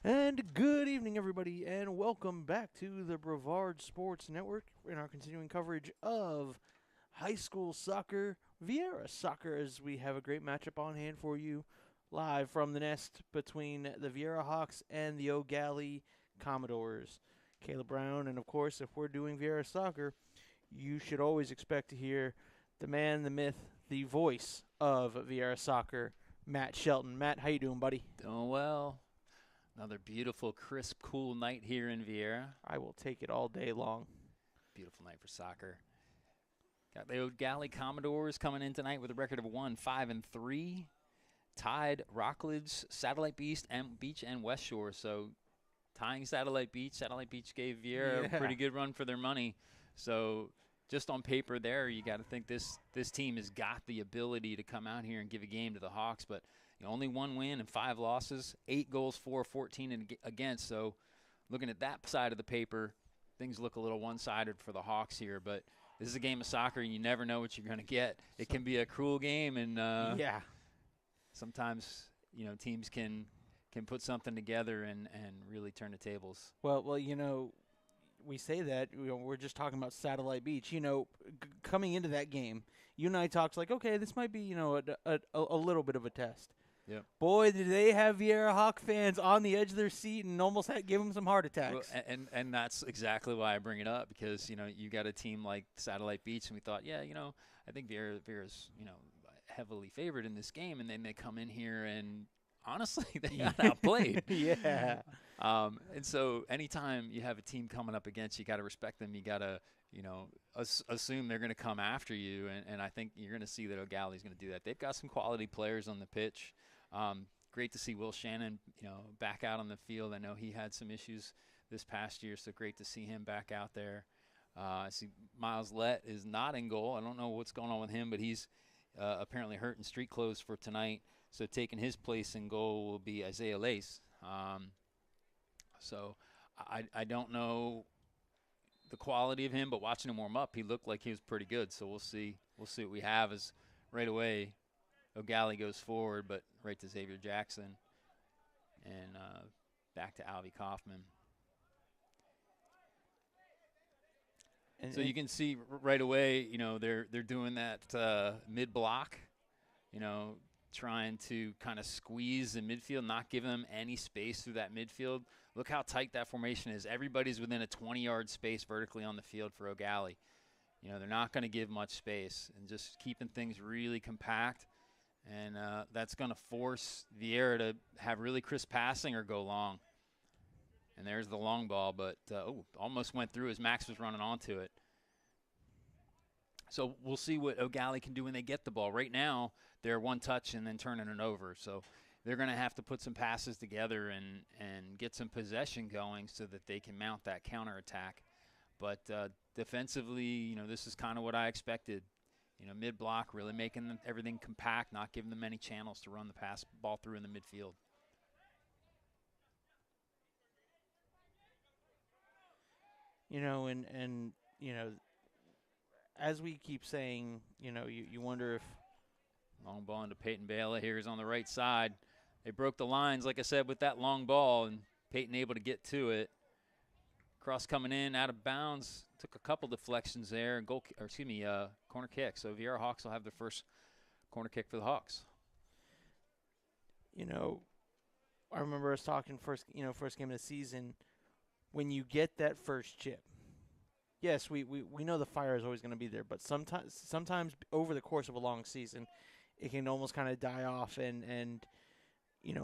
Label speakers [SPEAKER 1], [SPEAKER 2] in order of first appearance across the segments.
[SPEAKER 1] And good evening, everybody, and welcome back to the Brevard Sports Network in our continuing coverage of high school soccer, Viera soccer, as we have a great matchup on hand for you, live from the nest between the Viera Hawks and the Gallie Commodores. Caleb Brown, and of course, if we're doing Viera soccer, you should always expect to hear the man, the myth, the voice of Viera soccer, Matt Shelton. Matt, how you doing, buddy?
[SPEAKER 2] Doing well. Another beautiful, crisp, cool night here in Viera.
[SPEAKER 1] I will take it all day long.
[SPEAKER 2] Beautiful night for soccer. Got the Gallie Commodores coming in tonight with a record of 1-5-3. Tied Rockledge, Satellite Beach, and West Shore. So tying Satellite Beach. Satellite Beach gave Viera a pretty good run for their money. So just on paper there, you got to think this team has got the ability to come out here and give a game to the Hawks. But only 1 win and 5 losses, 8 goals for, 14 against. So looking at that side of the paper, things look a little one-sided for the Hawks here. But this is a game of soccer, and you never know what you're going to get. It can be a cruel game, and sometimes teams can put something together and really turn the tables.
[SPEAKER 1] Well, we say that we're just talking about Satellite Beach. Coming into that game, you and I talked like, okay, this might be a little bit of a test.
[SPEAKER 2] Yep.
[SPEAKER 1] Boy, did they have Viera Hawk fans on the edge of their seat and almost give them some heart attacks.
[SPEAKER 2] Well, and that's exactly why I bring it up, because you got a team like Satellite Beach, and we thought, I think Viera's heavily favored in this game, and then they come in here and honestly they got outplayed.
[SPEAKER 1] Yeah.
[SPEAKER 2] And so anytime you have a team coming up against you, got to respect them. You got to assume they're going to come after you, and I think you're going to see that O'Galley's going to do that. They've got some quality players on the pitch. Great to see Will Shannon, back out on the field. I know he had some issues this past year, so great to see him back out there. I see Miles Lett is not in goal. I don't know what's going on with him, but he's apparently hurt in street clothes for tonight. So taking his place in goal will be Isaiah Lace. So I don't know the quality of him, but watching him warm up, he looked like he was pretty good. So we'll see. We'll see what we have as right away O'Galley goes forward, but right to Xavier Jackson and back to Alvy Kaufman. And so you can see right away, they're doing that mid-block, trying to kind of squeeze the midfield, not giving them any space through that midfield. Look how tight that formation is. Everybody's within a 20-yard space vertically on the field for O'Galley. They're not going to give much space and just keeping things really compact. And that's going to force Viera to have really crisp passing or go long. And there's the long ball, but almost went through as Max was running onto it. So we'll see what O'Galley can do when they get the ball. Right now, they're one touch and then turning it over. So they're going to have to put some passes together and get some possession going so that they can mount that counterattack. But defensively, this is kind of what I expected. Mid-block, really making everything compact, not giving them any channels to run the ball through in the midfield.
[SPEAKER 1] As we keep saying, you wonder if
[SPEAKER 2] long ball into Peyton Bala here is on the right side. They broke the lines, like I said, with that long ball, and Peyton able to get to it. Cross coming in, out of bounds. Took a couple deflections there, and corner kick. So Viera Hawks will have their first corner kick for the Hawks.
[SPEAKER 1] I remember us talking first game of the season. When you get that first chip, yes, we know the fire is always going to be there, but sometimes over the course of a long season, it can almost kind of die off. And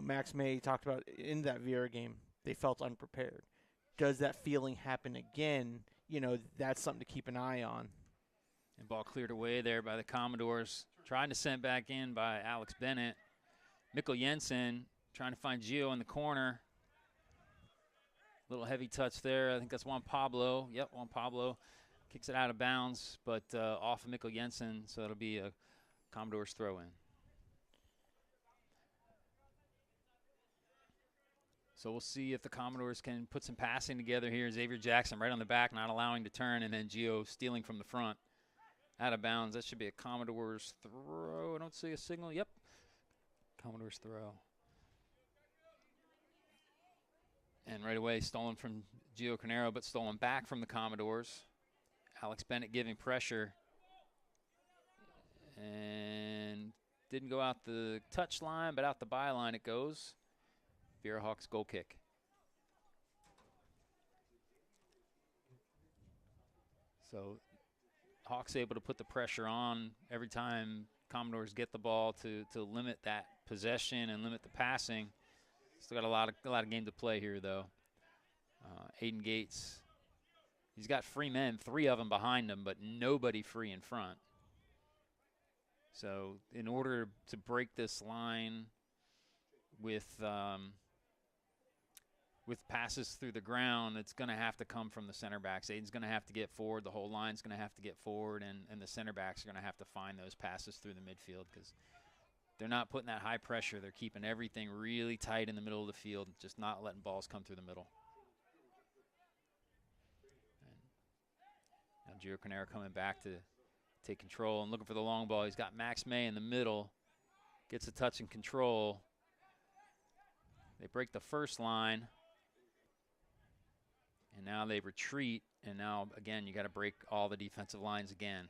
[SPEAKER 1] Max May talked about in that Viera game, they felt unprepared. Does that feeling happen again? That's something to keep an eye on.
[SPEAKER 2] And ball cleared away there by the Commodores. Trying to send back in by Alex Bennett. Mikkel Jensen trying to find Gio in the corner. Little heavy touch there. I think that's Juan Pablo. Yep, Juan Pablo kicks it out of bounds, but off of Mikkel Jensen, so it'll be a Commodores throw-in. So we'll see if the Commodores can put some passing together here. Xavier Jackson right on the back, not allowing to turn, and then Gio stealing from the front. Out of bounds. That should be a Commodores throw. I don't see a signal. Yep. Commodores throw. And right away, stolen from Gio Carnero, but stolen back from the Commodores. Alex Bennett giving pressure. And didn't go out the touch line, but out the byline it goes. Viera Hawks goal kick. So Hawks able to put the pressure on every time Commodores get the ball to limit that possession and limit the passing. Still got a lot of game to play here, though. Aiden Gates, he's got free men, 3 of them behind him, but nobody free in front. So in order to break this line with passes through the ground, it's going to have to come from the center backs. Aiden's going to have to get forward. The whole line's going to have to get forward, and the center backs are going to have to find those passes through the midfield because they're not putting that high pressure. They're keeping everything really tight in the middle of the field, just not letting balls come through the middle. And now Gio Carnero coming back to take control and looking for the long ball. He's got Max May in the middle. Gets a touch and control. They break the first line. And now they retreat. And now, again, you got to break all the defensive lines again.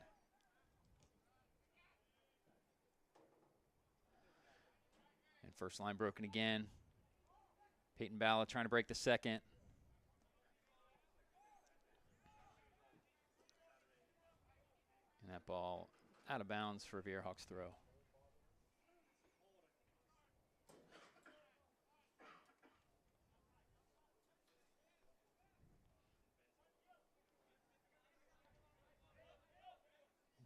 [SPEAKER 2] And first line broken again. Peyton Balla trying to break the second. And that ball out of bounds for a Viera Hawks throw.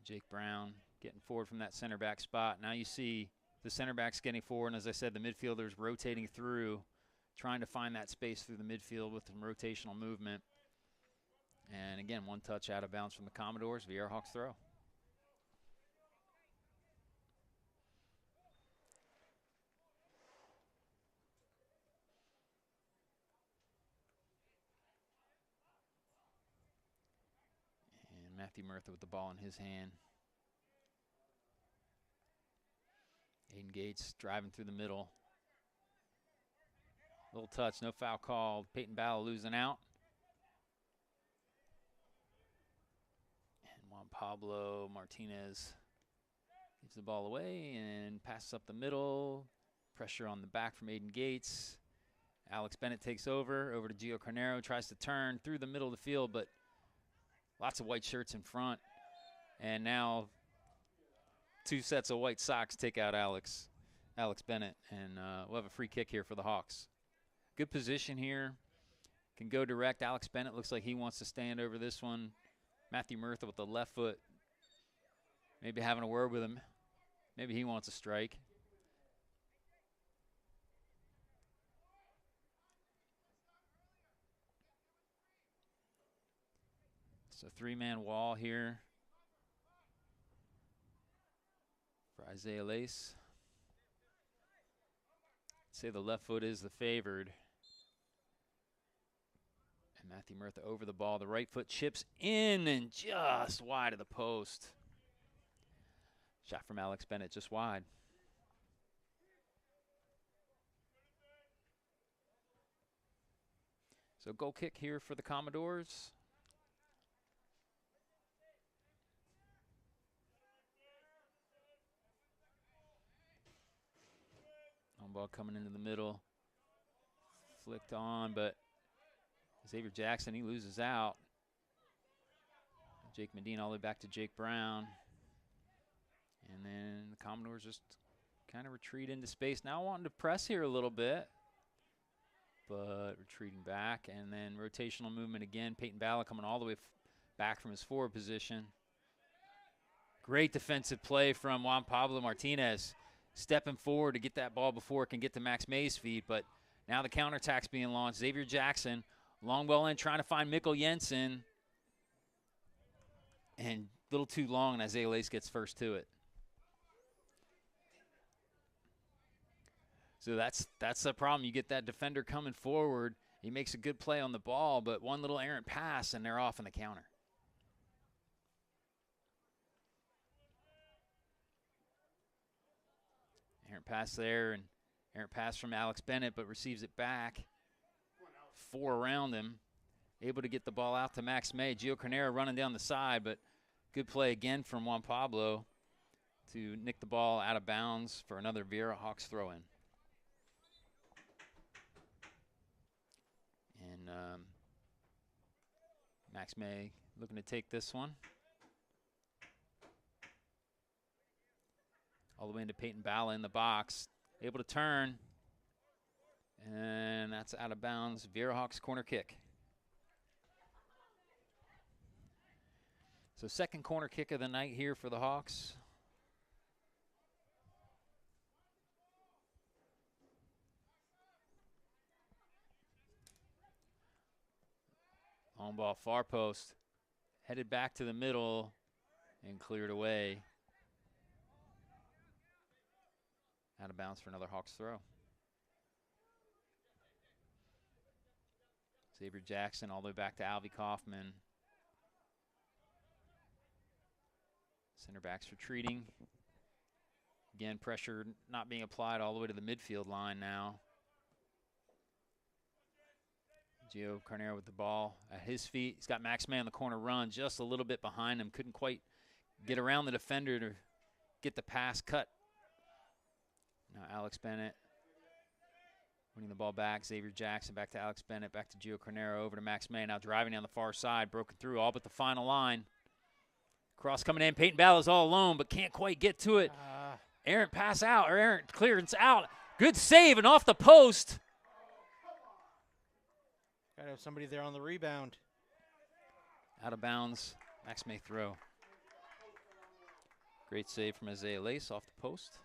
[SPEAKER 2] Jake Brown getting forward from that center back spot. Now you see the center backs getting forward, and as I said, the midfielders rotating through, trying to find that space through the midfield with some rotational movement. And again, one touch out of bounds from the Commodores. Viera Hawks throw. And Matthew Murtha with the ball in his hand. Aiden Gates driving through the middle. Little touch, no foul called. Peyton Balla losing out. And Juan Pablo Martinez gives the ball away and passes up the middle. Pressure on the back from Aiden Gates. Alex Bennett takes over to Gio Carnero, tries to turn through the middle of the field, but lots of white shirts in front. And now 2 sets of white socks take out Alex Bennett, and we'll have a free kick here for the Hawks. Good position here. Can go direct. Alex Bennett looks like he wants to stand over this one. Matthew Murtha with the left foot. Maybe having a word with him. Maybe he wants a strike. So 3-man wall here for Isaiah Lace. Say the left foot is the favored. And Matthew Murtha over the ball. The right foot chips in and just wide of the post. Shot from Alex Bennett just wide. So goal kick here for the Commodores. On ball coming into the middle. Flicked on, but Xavier Jackson, he loses out. Jake Medina all the way back to Jake Brown. And then the Commodores just kind of retreat into space. Now wanting to press here a little bit, but retreating back. And then rotational movement again. Peyton Balla coming all the way back from his forward position. Great defensive play from Juan Pablo Martinez. Stepping forward to get that ball before it can get to Max May's feet, but now the counterattack's being launched. Xavier Jackson, long ball in, trying to find Mikkel Jensen. And a little too long, and Isaiah Lace gets first to it. So that's the problem. You get that defender coming forward. He makes a good play on the ball, but one little errant pass, and they're off on the counter. Errant pass there, and errant pass from Alex Bennett, but receives it back. 4 around him. Able to get the ball out to Max May. Gio Carnero running down the side, but good play again from Juan Pablo to nick the ball out of bounds for another Viera Hawks throw-in. And Max May looking to take this one. All the way into Peyton Balla in the box. Able to turn. And that's out of bounds. Viera Hawks corner kick. So second corner kick of the night here for the Hawks. On ball, far post. Headed back to the middle and cleared away. Out of bounds for another Hawks throw. Xavier Jackson all the way back to Alvy Kaufman. Center back's retreating. Again, pressure not being applied all the way to the midfield line now. Gio Carnero with the ball at his feet. He's got Max May on the corner run, just a little bit behind him. Couldn't quite get around the defender to get the pass cut. Now Alex Bennett winning the ball back. Xavier Jackson back to Alex Bennett, back to Gio Carnero, over to Max May. Now driving down the far side, broken through all but the final line. Cross coming in. Peyton Balla's all alone, but can't quite get to it. Errant pass out, or errant clearance out. Good save and off the post.
[SPEAKER 1] Got to have somebody there on the rebound.
[SPEAKER 2] Out of bounds. Max May throw. Great save from Isaiah Lace off the post.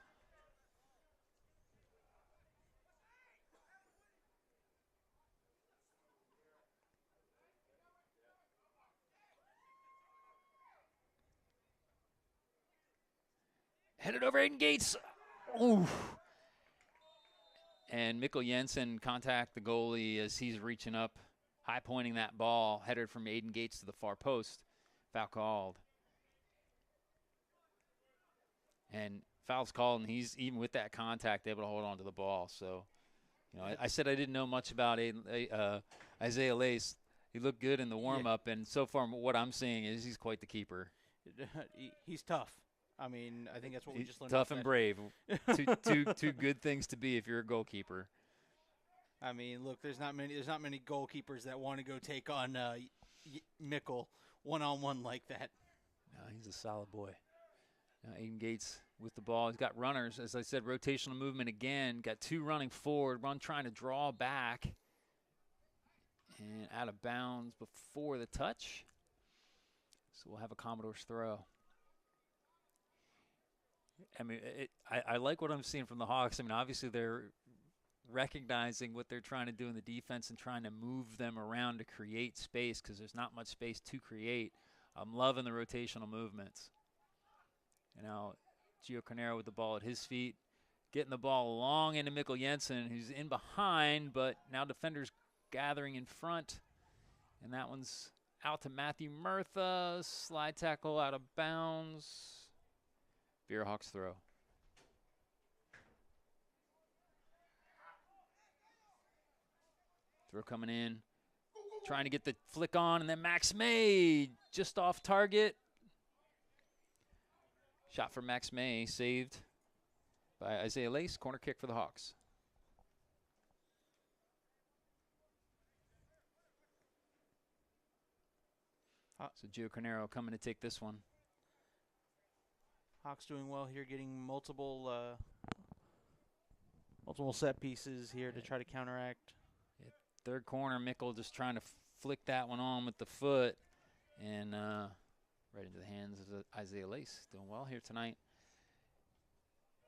[SPEAKER 2] Headed over Aiden Gates. Ooh. And Mikkel Jensen contact the goalie as he's reaching up, high pointing that ball, headed from Aiden Gates to the far post. Foul called. And foul's called, and he's, even with that contact, able to hold on to the ball. So, you know, I said I didn't know much about Isaiah Lace. He looked good in the warm-up, and so far what I'm seeing is he's quite the keeper.
[SPEAKER 1] He's tough. I mean, I think that's what we just learned.
[SPEAKER 2] Tough and brave. two good things to be if you're a goalkeeper.
[SPEAKER 1] I mean, look, there's not many goalkeepers that want to go take on Mikkel one-on-one like that.
[SPEAKER 2] No, he's a solid boy. Now Aiden Gates with the ball. He's got runners. As I said, rotational movement again. Got 2 running forward. One trying to draw back. And out of bounds before the touch. So we'll have a Commodores throw. I mean, I like what I'm seeing from the Hawks. I mean, obviously they're recognizing what they're trying to do in the defense and trying to move them around to create space because there's not much space to create. I'm loving the rotational movements. You know, Gio Carnero with the ball at his feet, getting the ball long into Mikkel Jensen, who's in behind, but now defenders gathering in front. And that one's out to Matthew Murtha. Slide tackle out of bounds. Viera Hawks throw. Throw coming in. Trying to get the flick on, and then Max May just off target. Shot for Max May, saved by Isaiah Lace. Corner kick for the Hawks. So Gio Carnero coming to take this one.
[SPEAKER 1] Hawks doing well here, getting multiple set pieces here to try to counteract.
[SPEAKER 2] Yeah, third corner, Mikkel just trying to flick that one on with the foot, and right into the hands of Isaiah Lace. Doing well here tonight.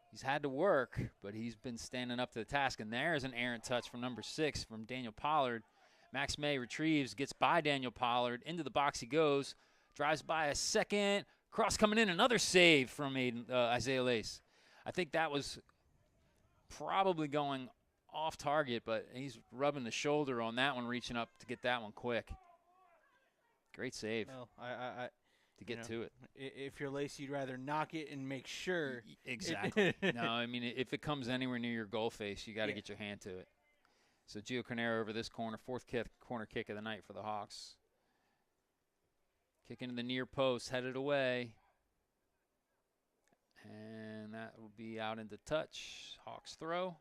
[SPEAKER 2] He's had to work, but he's been standing up to the task, and there's an errant touch from number 6 from Daniel Pollard. Max May retrieves, gets by Daniel Pollard. Into the box he goes, drives by a second. Cross coming in, another save from Isaiah Lace. I think that was probably going off target, but he's rubbing the shoulder on that one, reaching up to get that one quick. Great save.
[SPEAKER 1] Well,
[SPEAKER 2] to get to it.
[SPEAKER 1] If you're Lace, you'd rather knock it and make sure.
[SPEAKER 2] Exactly. No, I mean, if it comes anywhere near your goal face, you got to get your hand to it. So Gio Carnero over this corner, fourth corner kick of the night for the Hawks. Kick into the near post, headed away. And that will be out into touch. Hawks throw.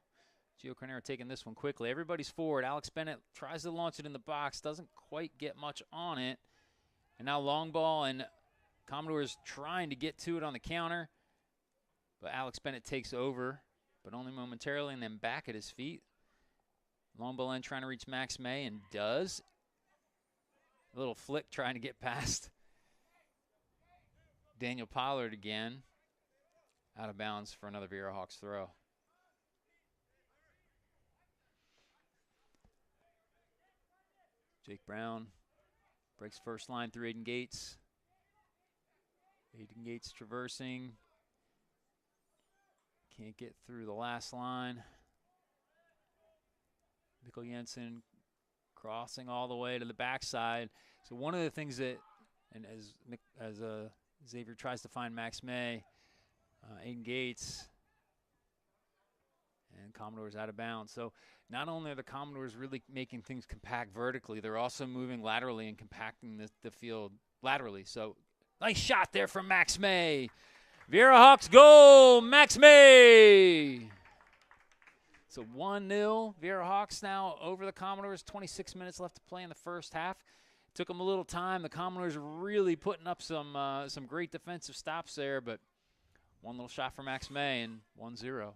[SPEAKER 2] Gio Carnero taking this one quickly. Everybody's forward. Alex Bennett tries to launch it in the box. Doesn't quite get much on it. And now long ball, and Commodores trying to get to it on the counter. But Alex Bennett takes over, but only momentarily, and then back at his feet. Long ball end trying to reach Max May, and does. A little flick trying to get past Daniel Pollard again. Out of bounds for another Viera Hawks throw. Jake Brown breaks first line through Aiden Gates. Aiden Gates traversing. Can't get through the last line. Mikkel Jensen crossing all the way to the backside. So one of the things that, and as Xavier tries to find Max May, Aiden Gates, and Commodores out of bounds. So not only are the Commodores really making things compact vertically, they're also moving laterally and compacting the field laterally. So nice shot there from Max May. Viera Hawks goal, Max May. So 1-0, Viera Hawks now over the Commodores. 26 minutes left to play in the first half. Took them a little time. The Commodores really putting up some great defensive stops there, but one little shot for Max May and 1-0.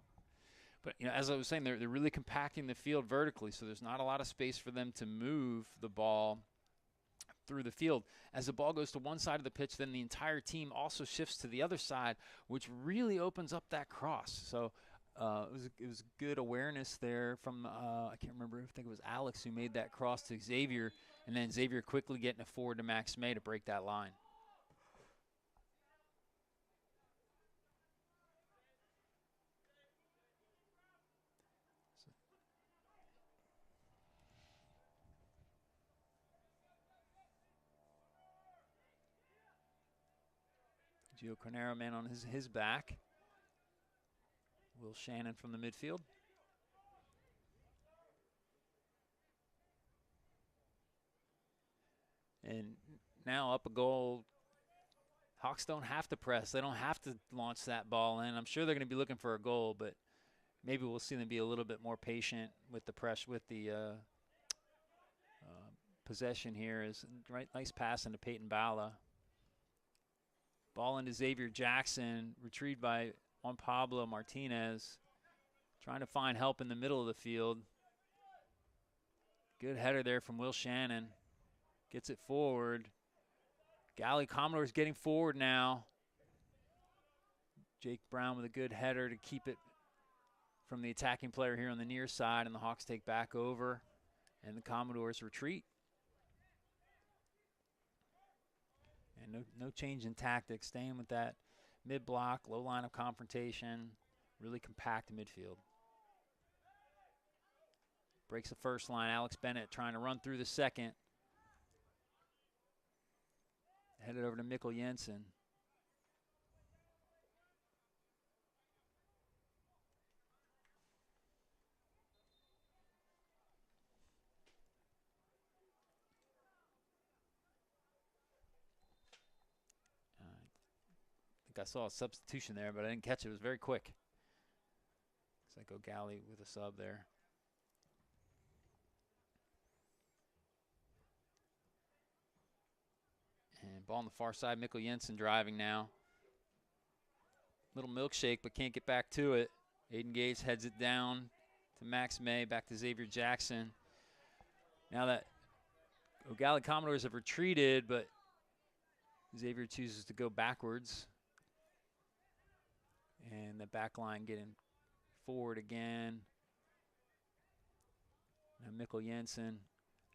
[SPEAKER 2] But as I was saying, they're really compacting the field vertically, so there's not a lot of space for them to move the ball through the field. As the ball goes to one side of the pitch, then the entire team also shifts to the other side, which really opens up that cross. So it was good awareness there from I can't remember, I think it was Alex who made that cross to Xavier, and then Xavier quickly getting it forward to Max May to break that line. Gio Carnero, man on his back. Will Shannon from the midfield. And now up a goal. Hawks don't have to press. They don't have to launch that ball in. I'm sure they're going to be looking for a goal, but maybe we'll see them be a little bit more patient with the press, with the possession here. Is right, nice pass into Peyton Bala. Ball into Xavier Jackson, retrieved by Juan Pablo Martinez. Trying to find help in the middle of the field. Good header there from Will Shannon. Gets it forward. Gallie Commodores getting forward now. Jake Brown with a good header to keep it from the attacking player here on the near side, and the Hawks take back over, and the Commodores retreat. And no change in tactics, staying with that mid-block, low line of confrontation, really compact midfield. Breaks the first line. Alex Bennett trying to run through the second. Headed over to Mikkel Jensen. I saw a substitution there, but I didn't catch it. It was very quick. Looks like Gallie with a sub there. And ball on the far side, Mikkel Jensen driving now. Little milkshake, but can't get back to it. Aiden Gates heads it down to Max May, back to Xavier Jackson. Now that Gallie Commodores have retreated, but Xavier chooses to go backwards. And the back line getting forward again. Now Mikkel Jensen.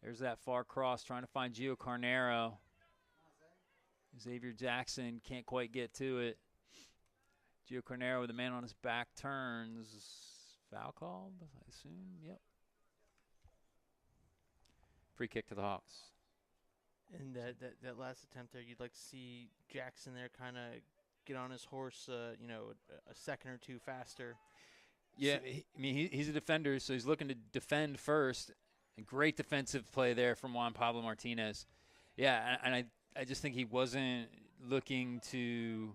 [SPEAKER 2] There's that far cross, trying to find Gio Carnero. Xavier Jackson can't quite get to it. Gio Carnero with a man on his back turns. Foul called, I assume. Yep. Free kick to the Hawks.
[SPEAKER 1] And that last attempt there, you'd like to see Jackson there kind of get on his horse, a second or two faster.
[SPEAKER 2] Yeah, he's a defender, so he's looking to defend first. And great defensive play there from Juan Pablo Martinez. Yeah, and I just think he wasn't looking to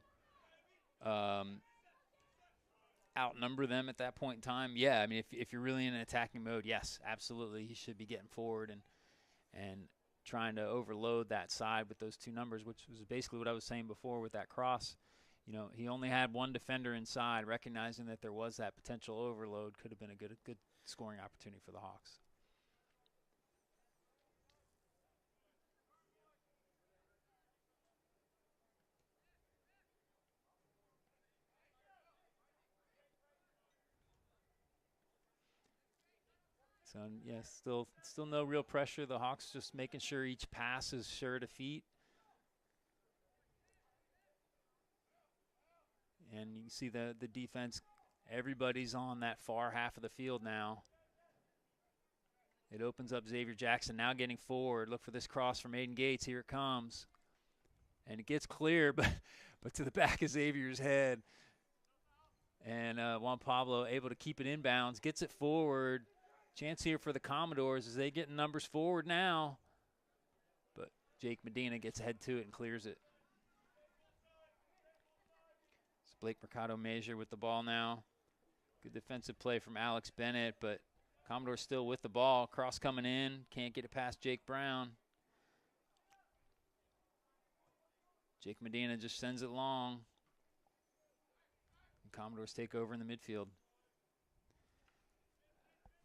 [SPEAKER 2] outnumber them at that point in time. Yeah, I mean, if you're really in an attacking mode, yes, absolutely, he should be getting forward and trying to overload that side with those two numbers, which was basically what I was saying before with that cross. You know, he only had one defender inside, recognizing that there was that potential overload. Could have been a good scoring opportunity for the Hawks. So, yeah, still no real pressure. The Hawks just making sure each pass is sure to feet. And you can see the defense, everybody's on that far half of the field now. It opens up Xavier Jackson now getting forward. Look for this cross from Aiden Gates. Here it comes. And it gets clear, but to the back of Xavier's head. And Juan Pablo able to keep it inbounds, gets it forward. Chance here for the Commodores as they get numbers forward now. But Jake Medina gets ahead to it and clears it. It's Blake Mercado Major with the ball now. Good defensive play from Alex Bennett, but Commodore still with the ball. Cross coming in. Can't get it past Jake Brown. Jake Medina just sends it long. And Commodores take over in the midfield.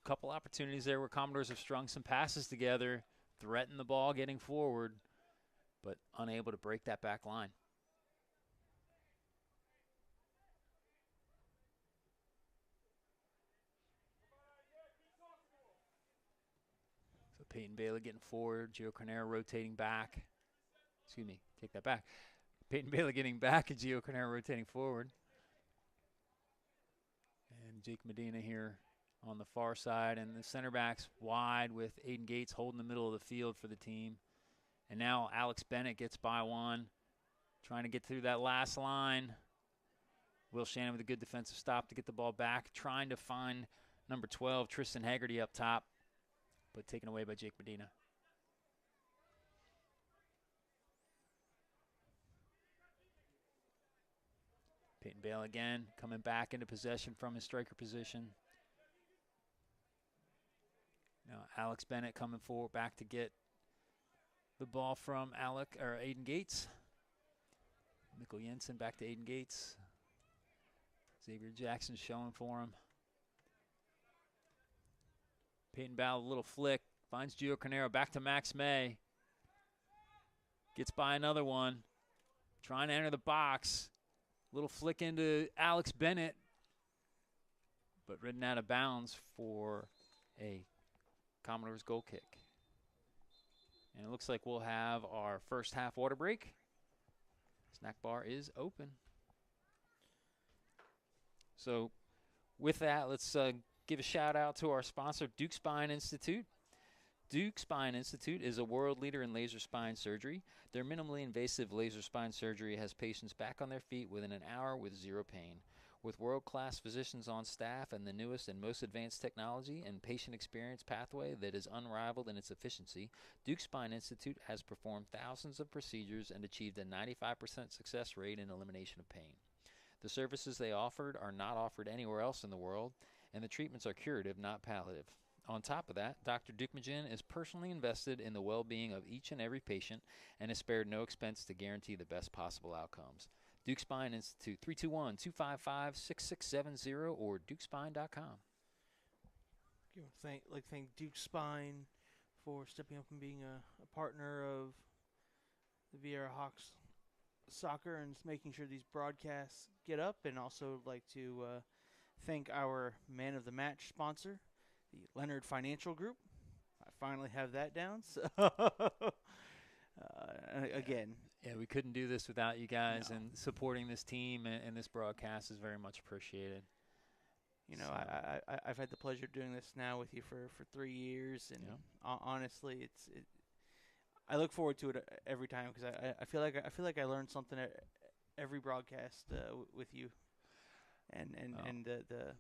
[SPEAKER 2] Couple opportunities there where Commodores have strung some passes together, threatened the ball getting forward, but unable to break that back line. So Peyton Bailey getting forward, Gio Carnero rotating back. Excuse me, take that back. Peyton Bailey getting back and Gio Carnero rotating forward. And Jake Medina here on the far side, and the center backs wide with Aiden Gates holding the middle of the field for the team. And now Alex Bennett gets by one, trying to get through that last line. Will Shannon with a good defensive stop to get the ball back, trying to find number 12, Tristan Haggerty up top, but taken away by Jake Medina. Peyton Bale again, coming back into possession from his striker position. Now Alex Bennett coming forward back to get the ball from Aiden Gates. Mikkel Jensen back to Aiden Gates. Xavier Jackson showing for him. Peyton Bell, a little flick, finds Gio Carnero back to Max May. Gets by another one, trying to enter the box. Little flick into Alex Bennett, but ridden out of bounds for a Commodores goal kick. And it looks like we'll have our first half water break. Snack bar is open. So with that, let's give a shout out to our sponsor, Duke Spine Institute. Duke Spine Institute is a world leader in laser spine surgery. Their minimally invasive laser spine surgery has patients back on their feet within an hour with zero pain. With world-class physicians on staff and the newest and most advanced technology and patient experience pathway that is unrivaled in its efficiency, Duke Spine Institute has performed thousands of procedures and achieved a 95% success rate in elimination of pain. The services they offered are not offered anywhere else in the world, and the treatments are curative, not palliative. On top of that, Dr. Dukmajian is personally invested in the well-being of each and every patient and has spared no expense to guarantee the best possible outcomes. Duke Spine Institute, 321-255-6670 or dukespine.com.
[SPEAKER 1] Thank Duke Spine for stepping up and being a partner of the Viera Hawks soccer and making sure these broadcasts get up, and also like to thank our man of the match sponsor, the Leonard Financial Group. I finally have that down. So again.
[SPEAKER 2] Yeah, we couldn't do this without you guys, and supporting this team and this broadcast is very much appreciated.
[SPEAKER 1] You know, so. I've had the pleasure of doing this now with you for 3 years, and honestly, I look forward to it every time because I feel like I learned something at every broadcast with you, and the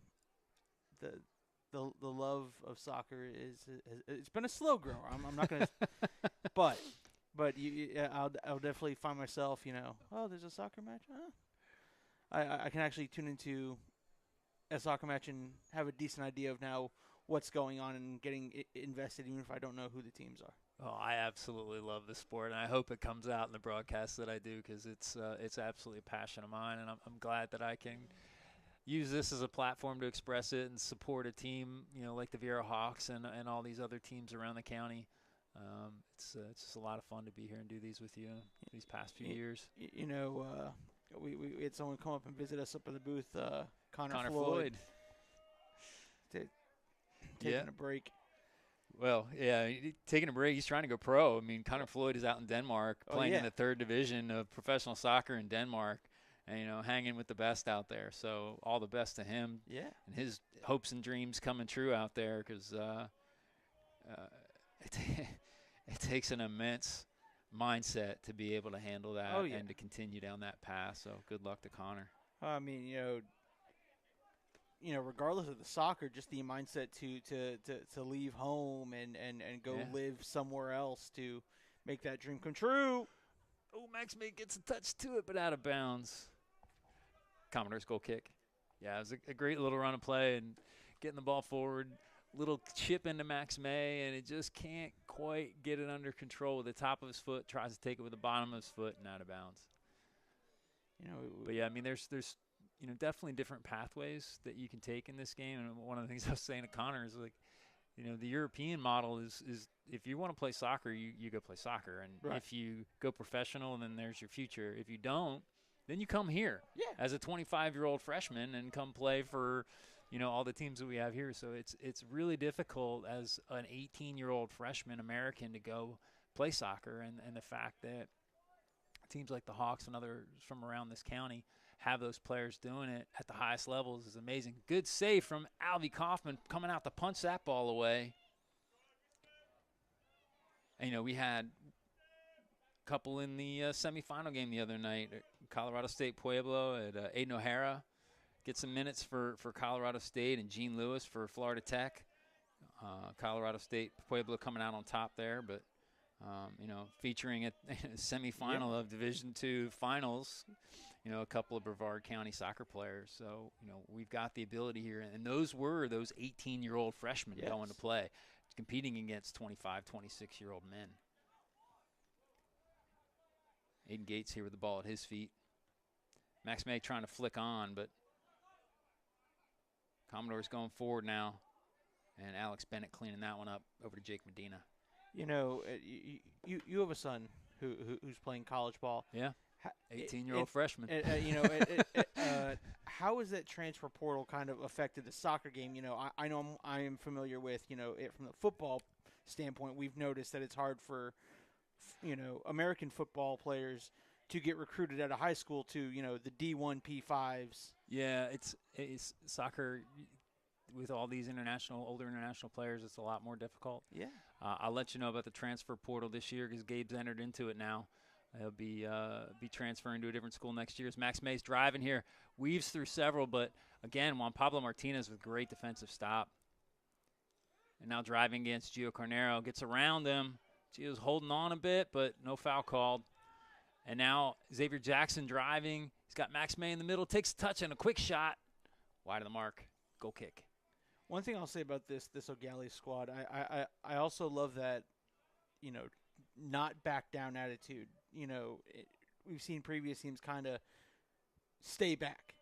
[SPEAKER 1] the love of soccer it's been a slow grower. I'm not gonna, but I'll definitely find myself, oh, there's a soccer match. I can actually tune into a soccer match and have a decent idea of now what's going on and getting invested, even if I don't know who the teams are.
[SPEAKER 2] Oh, I absolutely love the sport, and I hope it comes out in the broadcast that I do, because it's absolutely a passion of mine, and I'm glad that I can use this as a platform to express it and support a team, like the Viera Hawks and all these other teams around the county. It's just a lot of fun to be here and do these with you these past few years.
[SPEAKER 1] We had someone come up and visit us up in the booth, Connor
[SPEAKER 2] Floyd.
[SPEAKER 1] Taking a break.
[SPEAKER 2] Well, yeah, taking a break. He's trying to go pro. I mean, Connor Floyd is out in Denmark playing in the 3rd division of professional soccer in Denmark, and hanging with the best out there. So all the best to him.
[SPEAKER 1] Yeah.
[SPEAKER 2] And his hopes and dreams coming true out there, because it takes an immense mindset to be able to handle that and to continue down that path. So good luck to Connor.
[SPEAKER 1] I mean, regardless of the soccer, just the mindset to leave home and go live somewhere else to make that dream come true.
[SPEAKER 2] Oh, Max May gets a touch to it, but out of bounds. Commodores goal kick. Yeah, it was a great little run of play and getting the ball forward. Little chip into Max May, and it just can't quite get it under control with the top of his foot. Tries to take it with the bottom of his foot and out of bounds. But yeah, I mean, there's definitely different pathways that you can take in this game. And one of the things I was saying to Connor is, like, the European model is if you want to play soccer, you go play soccer. And if you go professional, then there's your future. If you don't, then you come here as a 25-year-old freshman and come play for, all the teams that we have here. So it's really difficult as an 18-year-old freshman American to go play soccer. And the fact that teams like the Hawks and others from around this county have those players doing it at the highest levels is amazing. Good save from Alvy Kaufman coming out to punch that ball away. And, we had a couple in the semifinal game the other night. Colorado State Pueblo at Aiden O'Hara get some minutes for Colorado State, and Gene Lewis for Florida Tech. Colorado State Pueblo coming out on top there, but featuring a semifinal of Division II finals, a couple of Brevard County soccer players. So, we've got the ability here. And those were those 18-year-old freshmen going to play, competing against 25, 26-year-old men. Aiden Gates here with the ball at his feet. Max May trying to flick on, but Commodores going forward now. And Alex Bennett cleaning that one up over to Jake Medina.
[SPEAKER 1] You have a son who's playing college ball.
[SPEAKER 2] Yeah, 18-year-old freshman.
[SPEAKER 1] How has that transfer portal kind of affected the soccer game? I know I am familiar with, it from the football standpoint. We've noticed that it's hard for, American football players to get recruited out of high school to, the D1 P5s.
[SPEAKER 2] Yeah, it's soccer. With all these older international players, it's a lot more difficult.
[SPEAKER 1] Yeah.
[SPEAKER 2] I'll let you know about the transfer portal this year because Gabe's entered into it now. He'll be transferring to a different school next year. As Max May's driving here, weaves through several, but again, Juan Pablo Martinez with great defensive stop. And now driving against Gio Carnero, gets around him. Gio's holding on a bit, but no foul called. And now Xavier Jackson driving. He's got Max May in the middle, takes a touch and a quick shot. Wide of the mark, goal kick.
[SPEAKER 1] One thing I'll say about this Gallie squad, I also love that, not back down attitude. We've seen previous teams kind of stay back.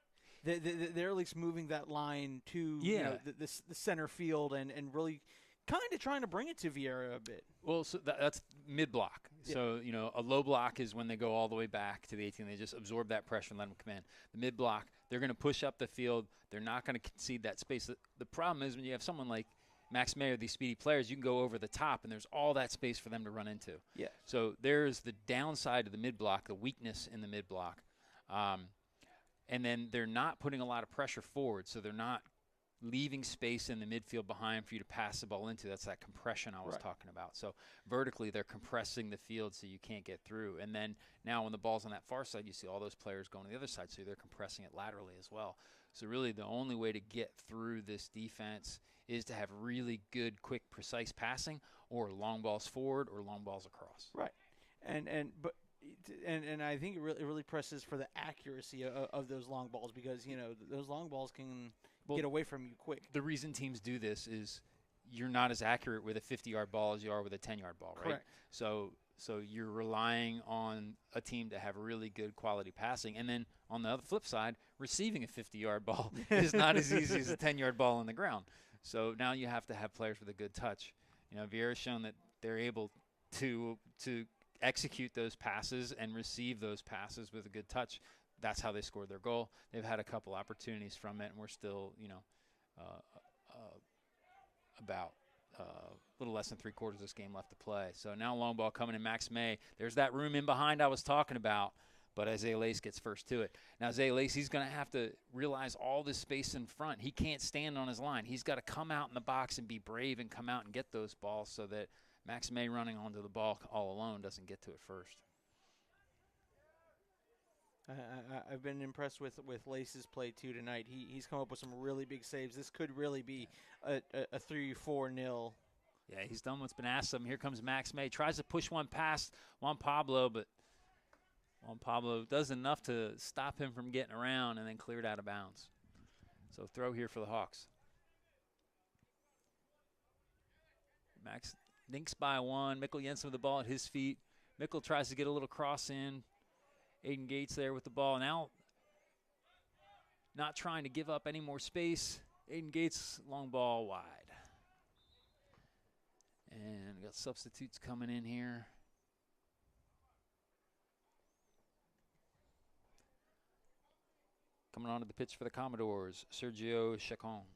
[SPEAKER 1] They're at least moving that line to the center field and really kind of trying to bring it to Viera a bit.
[SPEAKER 2] Well, so that's mid-block. Yeah. So, a low block is when they go all the way back to the 18. They just absorb that pressure and let them come in. The mid-block, they're going to push up the field. They're not going to concede that space. The problem is when you have someone like Max May or these speedy players, you can go over the top, and there's all that space for them to run into.
[SPEAKER 1] Yeah.
[SPEAKER 2] So there's the downside of the mid-block, the weakness in the mid-block. And then they're not putting a lot of pressure forward, so they're not leaving space in the midfield behind for you to pass the ball into. That's that compression I was talking about. So vertically, they're compressing the field so you can't get through. And then now when the ball's on that far side, you see all those players going to the other side, so they're compressing it laterally as well. So really the only way to get through this defense is to have really good, quick, precise passing, or long balls forward or long balls across.
[SPEAKER 1] Right. And I think it really presses for the accuracy of those long balls, because, you know, those long balls can get away from you quick.
[SPEAKER 2] The reason teams do this is you're not as accurate with a 50-yard ball as you are with a 10-yard ball, right?
[SPEAKER 1] Correct.
[SPEAKER 2] So you're relying on a team to have really good quality passing. And then on the flip side, receiving a 50-yard ball is not as easy as a 10-yard ball on the ground. So now you have to have players with a good touch. You know, Viera's shown that they're able to execute those passes and receive those passes with a good touch. That's how they scored their goal. They've had a couple opportunities from it, and we're still, you know, about a little less than 3/4 of this game left to play. So now long ball coming in Max May. There's that room in behind I was talking about, but Isaiah Lace gets first to it. Now Isaiah Lace, he's going to have to realize all this space in front. He can't stand on his line. He's got to come out in the box and be brave and come out and get those balls so that Max May running onto the ball all alone doesn't get to it first.
[SPEAKER 1] I've been impressed with Lace's play too tonight. He's come up with some really big saves. This could really be a 3-4-0.
[SPEAKER 2] Yeah, he's done what's been asked of him. Here comes Max May. Tries to push one past Juan Pablo, but Juan Pablo does enough to stop him from getting around and then cleared out of bounds. So throw here for the Hawks. Max dinks by one. Mikkel Jensen with the ball at his feet. Mikkel tries to get a little cross in. Aiden Gates there with the ball. Now not trying to give up any more space. Aiden Gates, long ball wide. And we got substitutes coming in here. Coming onto the pitch for the Commodores, Sergio Chacon.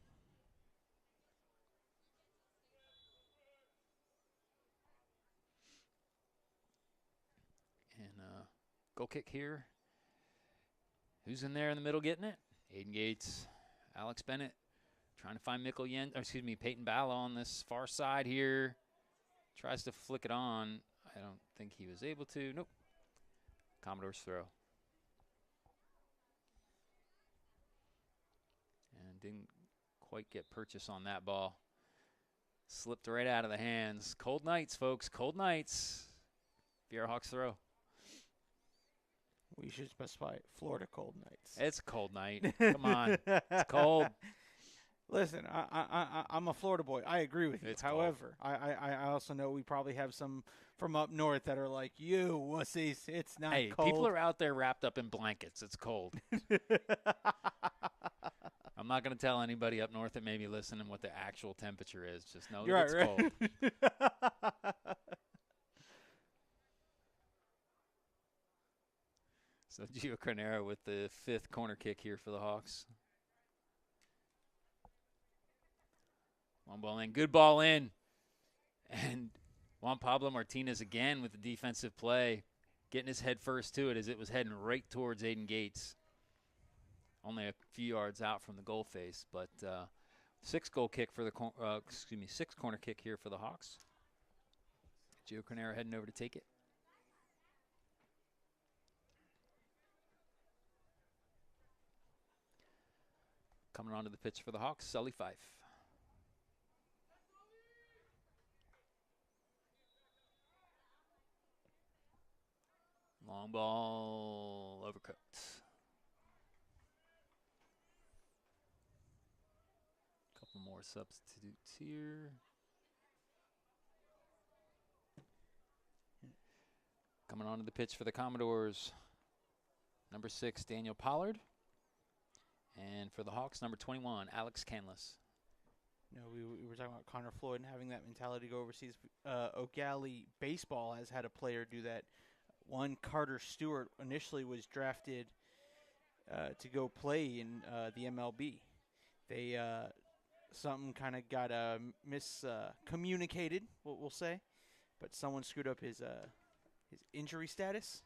[SPEAKER 2] Goal kick here. Who's in there in the middle getting it? Aiden Gates, Alex Bennett, trying to find Peyton Balla on this far side here. Tries to flick it on. I don't think he was able to. Nope. Commodores throw. And didn't quite get purchase on that ball. Slipped right out of the hands. Cold nights, folks. Cold nights. Viera Hawks throw.
[SPEAKER 1] We should specify Florida cold nights.
[SPEAKER 2] It's a cold night. Come on. It's cold.
[SPEAKER 1] Listen, I'm a Florida boy. I agree with you.
[SPEAKER 2] It's
[SPEAKER 1] However, I also know we probably have some from up north that are like, you wussies, it's not cold.
[SPEAKER 2] People are out there wrapped up in blankets. It's cold. I'm not going to tell anybody up north that may be listening what the actual temperature is. Just know that it's cold. So Gio Carnero with the 5th corner kick here for the Hawks. One ball in. Good ball in. And Juan Pablo Martinez again with the defensive play, getting his head first to it as it was heading right towards Aiden Gates. Only a few yards out from the goal face, but 6th corner kick here for the Hawks. Gio Carnero heading over to take it. Coming onto the pitch for the Hawks, Sully Fife. Long ball, overcooked. Couple more substitutes here. Coming onto the pitch for the Commodores, number 6, Daniel Pollard. And for the Hawks, number 21, Alex Canlis.
[SPEAKER 1] You know, we were talking about Connor Floyd and having that mentality to go overseas. Gallie baseball has had a player do that. One, Carter Stewart, initially was drafted to go play in the MLB. They something kind of got miscommunicated, we'll say, but someone screwed up his injury status,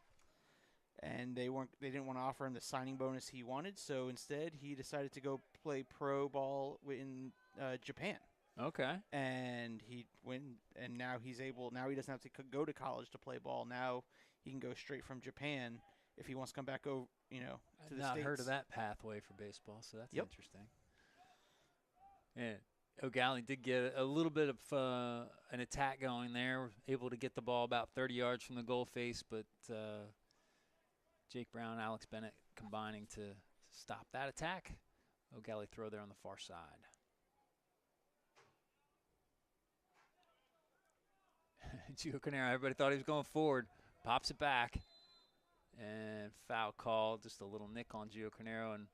[SPEAKER 1] and they didn't want to offer him the signing bonus he wanted. So instead, he decided to go play pro ball in Japan.
[SPEAKER 2] Okay.
[SPEAKER 1] And he went, and now he's able. Now he doesn't have to go to college to play ball. Now he can go straight from Japan if he wants to come back over. To
[SPEAKER 2] I've
[SPEAKER 1] the
[SPEAKER 2] not
[SPEAKER 1] States.
[SPEAKER 2] heard of that pathway for baseball, so that's
[SPEAKER 1] Yep.
[SPEAKER 2] interesting. Yeah. Gallie did get a little bit of an attack going there, able to get the ball about 30 yards from the goal face, but Jake Brown, Alex Bennett combining to stop that attack. Gallie throw there on the far side. Gio Canero, everybody thought he was going forward, pops it back, and foul call, just a little nick on Gio Canero, and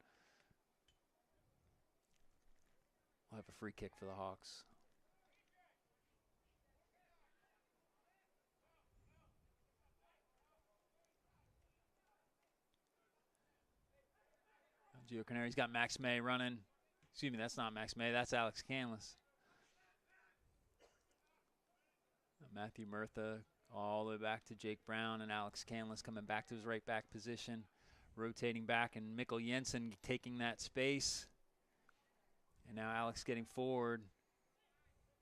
[SPEAKER 2] we'll have a free kick for the Hawks. Gio Canero, he's got Max May running. Excuse me, that's not Max May, that's Alex Canlis. Matthew Murtha all the way back to Jake Brown, and Alex Canlis coming back to his right back position, rotating back, and Mikkel Jensen taking that space. And now Alex getting forward,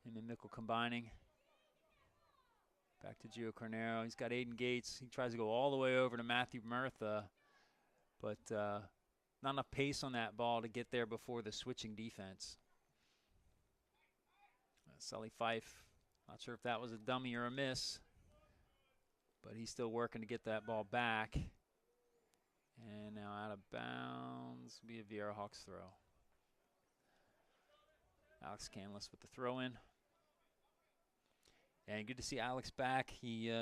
[SPEAKER 2] him and Mikkel combining. Back to Gio Cornero. He's got Aiden Gates. He tries to go all the way over to Matthew Murtha, but not enough pace on that ball to get there before the switching defense. Sully Fife. Not sure if that was a dummy or a miss, but he's still working to get that ball back. And now out of bounds will be a Viera Hawks throw. Alex Canlis with the throw in. And good to see Alex back. He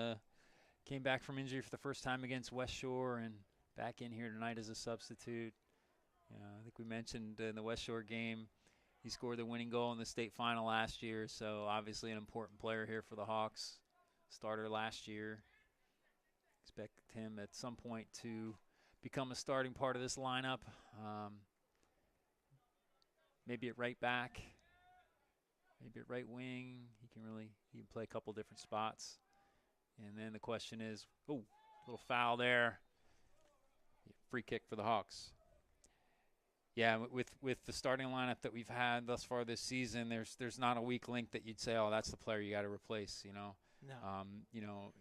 [SPEAKER 2] came back from injury for the first time against West Shore and back in here tonight as a substitute. I think we mentioned in the West Shore game, he scored the winning goal in the state final last year, so obviously an important player here for the Hawks. Starter last year. Expect him at some point to become a starting part of this lineup. Maybe at right back, maybe at right wing. He can play a couple different spots. And then the question is, little foul there. Free kick for the Hawks. Yeah, with the starting lineup that we've had thus far this season, there's not a weak link that you'd say, oh, that's the player you got to replace.
[SPEAKER 1] No.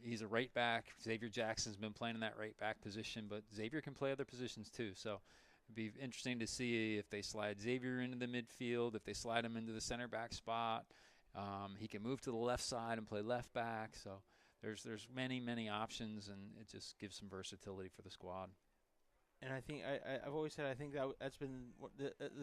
[SPEAKER 2] He's a right back. Xavier Jackson's been playing in that right back position, but Xavier can play other positions too. So it'd be interesting to see if they slide Xavier into the midfield, if they slide him into the center back spot. He can move to the left side and play left back. So there's many options, and it just gives some versatility for the squad.
[SPEAKER 1] And I think I've always said I think that's been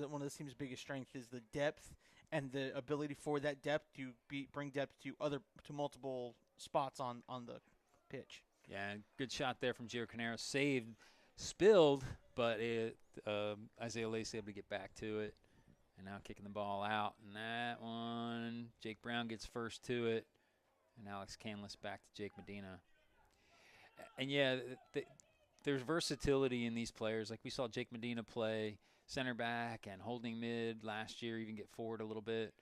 [SPEAKER 1] one of this team's biggest strengths is the depth and the ability for that depth to bring depth to multiple spots on the pitch.
[SPEAKER 2] Yeah, good shot there from Gio Canero. Spilled, but Isaiah Lacey able to get back to it. And now kicking the ball out. And that one, Jake Brown gets first to it. And Alex Canlis back to Jake Medina. And yeah, there's versatility in these players. Like we saw Jake Medina play center back and holding mid last year, even get forward a little bit.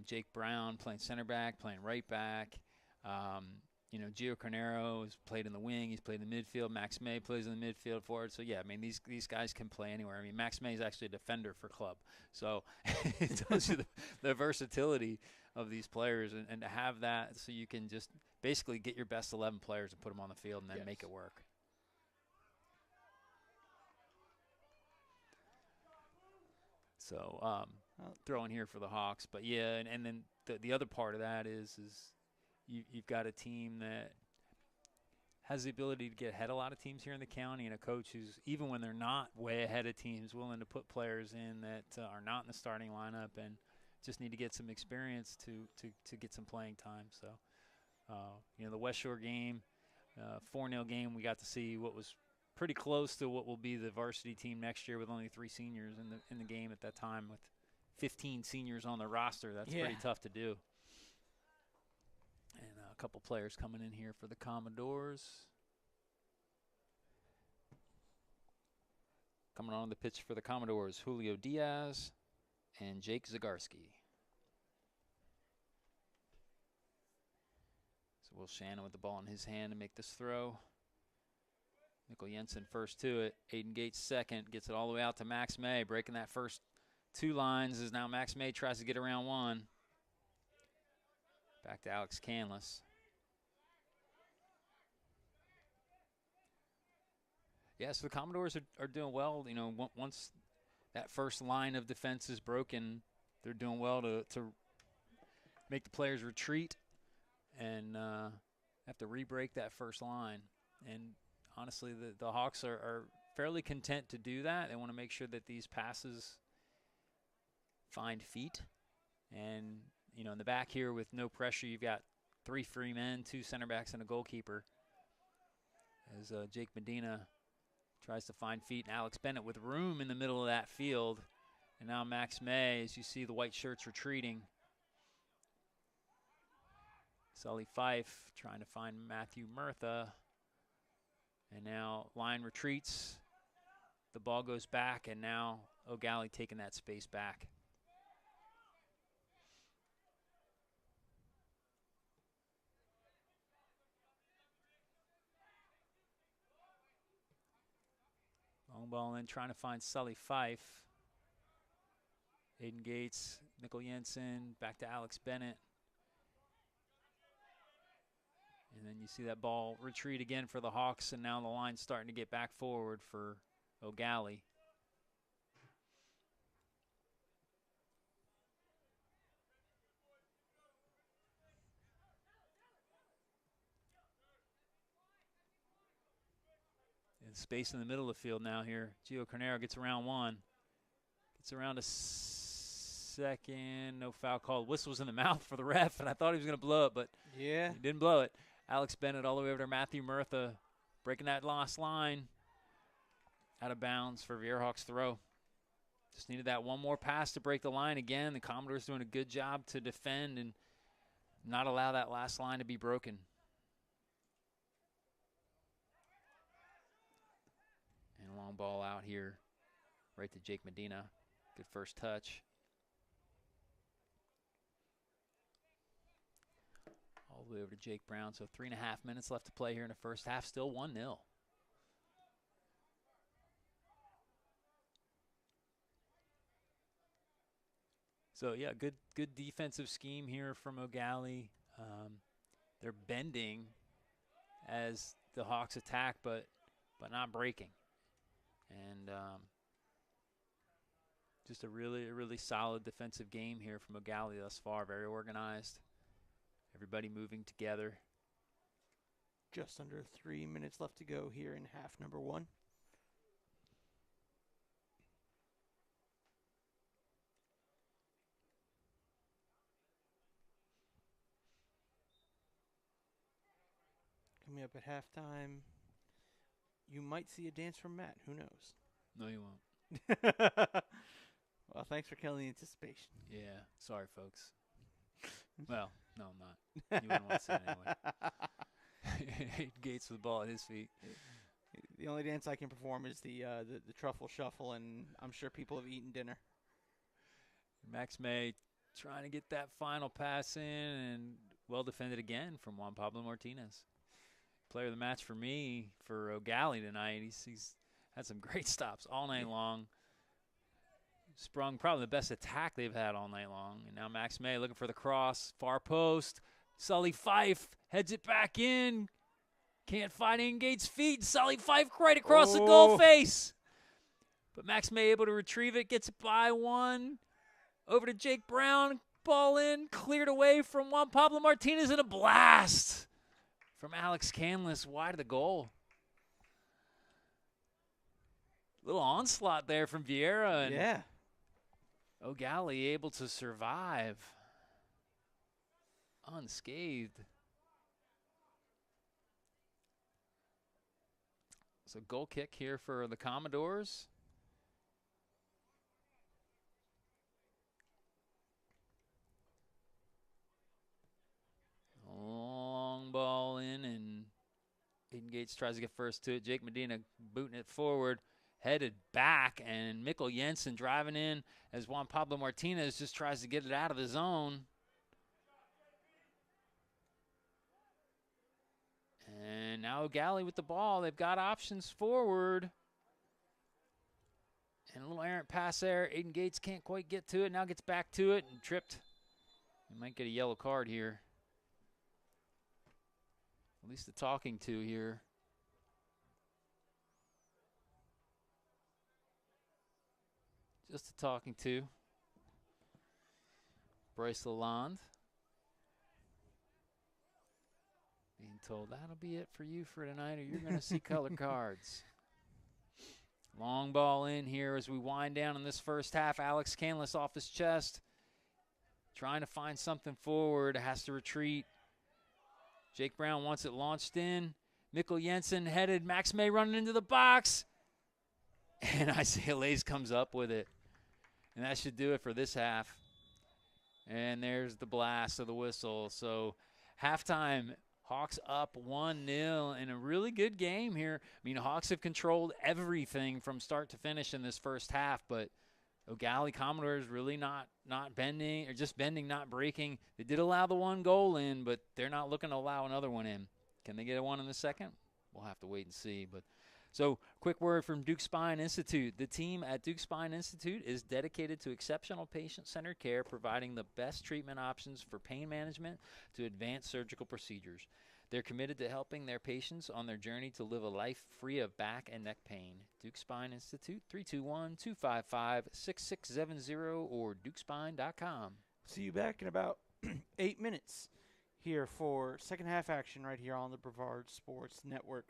[SPEAKER 2] Jake Brown playing center back, playing right back. Gio Carnero has played in the wing. He's played in the midfield. Max May plays in the midfield forward. So, yeah, I mean, these guys can play anywhere. I mean, Max May is actually a defender for club. So it tells you the versatility of these players. And to have that so you can just basically get your best 11 players and put them on the field and then make it work. So throwing here for the Hawks. But, yeah, and then the other part of that is you've got a team that has the ability to get ahead of a lot of teams here in the county, and a coach who's, even when they're not way ahead of teams, willing to put players in that are not in the starting lineup and just need to get some experience to get some playing time. So, the West Shore game, 4-0 game, we got to see what was pretty close to what will be the varsity team next year with only 3 seniors in the game at that time with 15 seniors on the roster. That's pretty tough to do. And a couple players coming in here for the Commodores. Coming on the pitch for the Commodores, Julio Diaz and Jake Zagarski. So Will Shannon with the ball in his hand to make this throw. Mikkel Jensen first to it. Aiden Gates second. Gets it all the way out to Max May. Breaking that first 2 lines as now Max May tries to get around 1. Back to Alex Canlis. Yeah, so the Commodores are doing well. You know, once that first line of defense is broken, they're doing well to make the players retreat and have to re-break that first line. And honestly, the Hawks are fairly content to do that. They want to make sure that these passes find feet. And, you know, in the back here with no pressure, you've got 3 free men, 2 center backs, and a goalkeeper. As Jake Medina tries to find feet, and Alex Bennett with room in the middle of that field. And now Max May, as you see the white shirts retreating. Sully Fife trying to find Matthew Murtha. And now line retreats. The ball goes back, and now O'Galley taking that space back. Long ball in, trying to find Sully Fife. Aiden Gates, Mikkel Jensen, back to Alex Bennett. And then you see that ball retreat again for the Hawks, and now the line's starting to get back forward for O'Galley. And space in the middle of the field now here. Gio Carnero gets around 1. Gets around a second. No foul called. Whistle was in the mouth for the ref, and I thought he was going to blow it, but
[SPEAKER 1] yeah,
[SPEAKER 2] he didn't blow it. Alex Bennett all the way over to Matthew Murtha, breaking that last line. Out of bounds for Veerhawks throw. Just needed that one more pass to break the line again. The Commodores doing a good job to defend and not allow that last line to be broken. And a long ball out here, right to Jake Medina. Good first touch. All the way over to Jake Brown. So 3.5 minutes left to play here in the first half. Still 1-0. So yeah, good defensive scheme here from O'Galley. They're bending as the Hawks attack, but not breaking. And just a really solid defensive game here from O'Galley thus far. Very organized. Everybody moving together.
[SPEAKER 1] Just under 3 minutes left to go here in half number 1. Coming up at halftime, you might see a dance from Matt. Who knows?
[SPEAKER 2] No, you won't.
[SPEAKER 1] Well, thanks for killing the anticipation.
[SPEAKER 2] Yeah, sorry, folks. Well, no, I'm not. You wouldn't want to see it anyway. Gates with the ball at his feet.
[SPEAKER 1] The only dance I can perform is the truffle shuffle, and I'm sure people have eaten dinner.
[SPEAKER 2] Max May trying to get that final pass in, and well defended again from Juan Pablo Martinez. Player of the match for me for O'Galley tonight. He's had some great stops all night long. Sprung probably the best attack they've had all night long. And now Max May looking for the cross. Far post. Sully Fife heads it back in. Can't find Gates' feet. Sully Fife right across the goal face. But Max May able to retrieve it. Gets it by 1. Over to Jake Brown. Ball in. Cleared away from Juan Pablo Martinez, and a blast from Alex Canlis wide of the goal. Little onslaught there from Viera. And
[SPEAKER 1] yeah.
[SPEAKER 2] O'Galley able to survive unscathed. So goal kick here for the Commodores. Long ball in, and Aiden Gates tries to get first to it. Jake Medina booting it forward. Headed back, and Mikkel Jensen driving in as Juan Pablo Martinez just tries to get it out of the zone. And now Gallie with the ball. They've got options forward. And a little errant pass there. Aiden Gates can't quite get to it. Now gets back to it and tripped. He might get a yellow card here. At least the talking to here. Just a talking to. Bryce Lalonde. Being told that'll be it for you for tonight or you're going to see color cards. Long ball in here as we wind down in this first half. Alex Canlis off his chest. Trying to find something forward. Has to retreat. Jake Brown wants it launched in. Mikkel Jensen headed. Max May running into the box. And Isaiah Lays comes up with it. And that should do it for this half. And there's the blast of the whistle. So halftime, Hawks up 1-0 in a really good game here. I mean, Hawks have controlled everything from start to finish in this first half, but Gallie Commodores really not bending, or just bending, not breaking. They did allow the one goal in, but they're not looking to allow another one in. Can they get a one in the second? We'll have to wait and see. But so, quick word from Duke Spine Institute. The team at Duke Spine Institute is dedicated to exceptional patient-centered care, providing the best treatment options for pain management to advanced surgical procedures. They're committed to helping their patients on their journey to live a life free of back and neck pain. Duke Spine Institute, 321-255-6670 or dukespine.com.
[SPEAKER 1] See you back in about 8 minutes here for second half action right here on the Brevard Sports Network.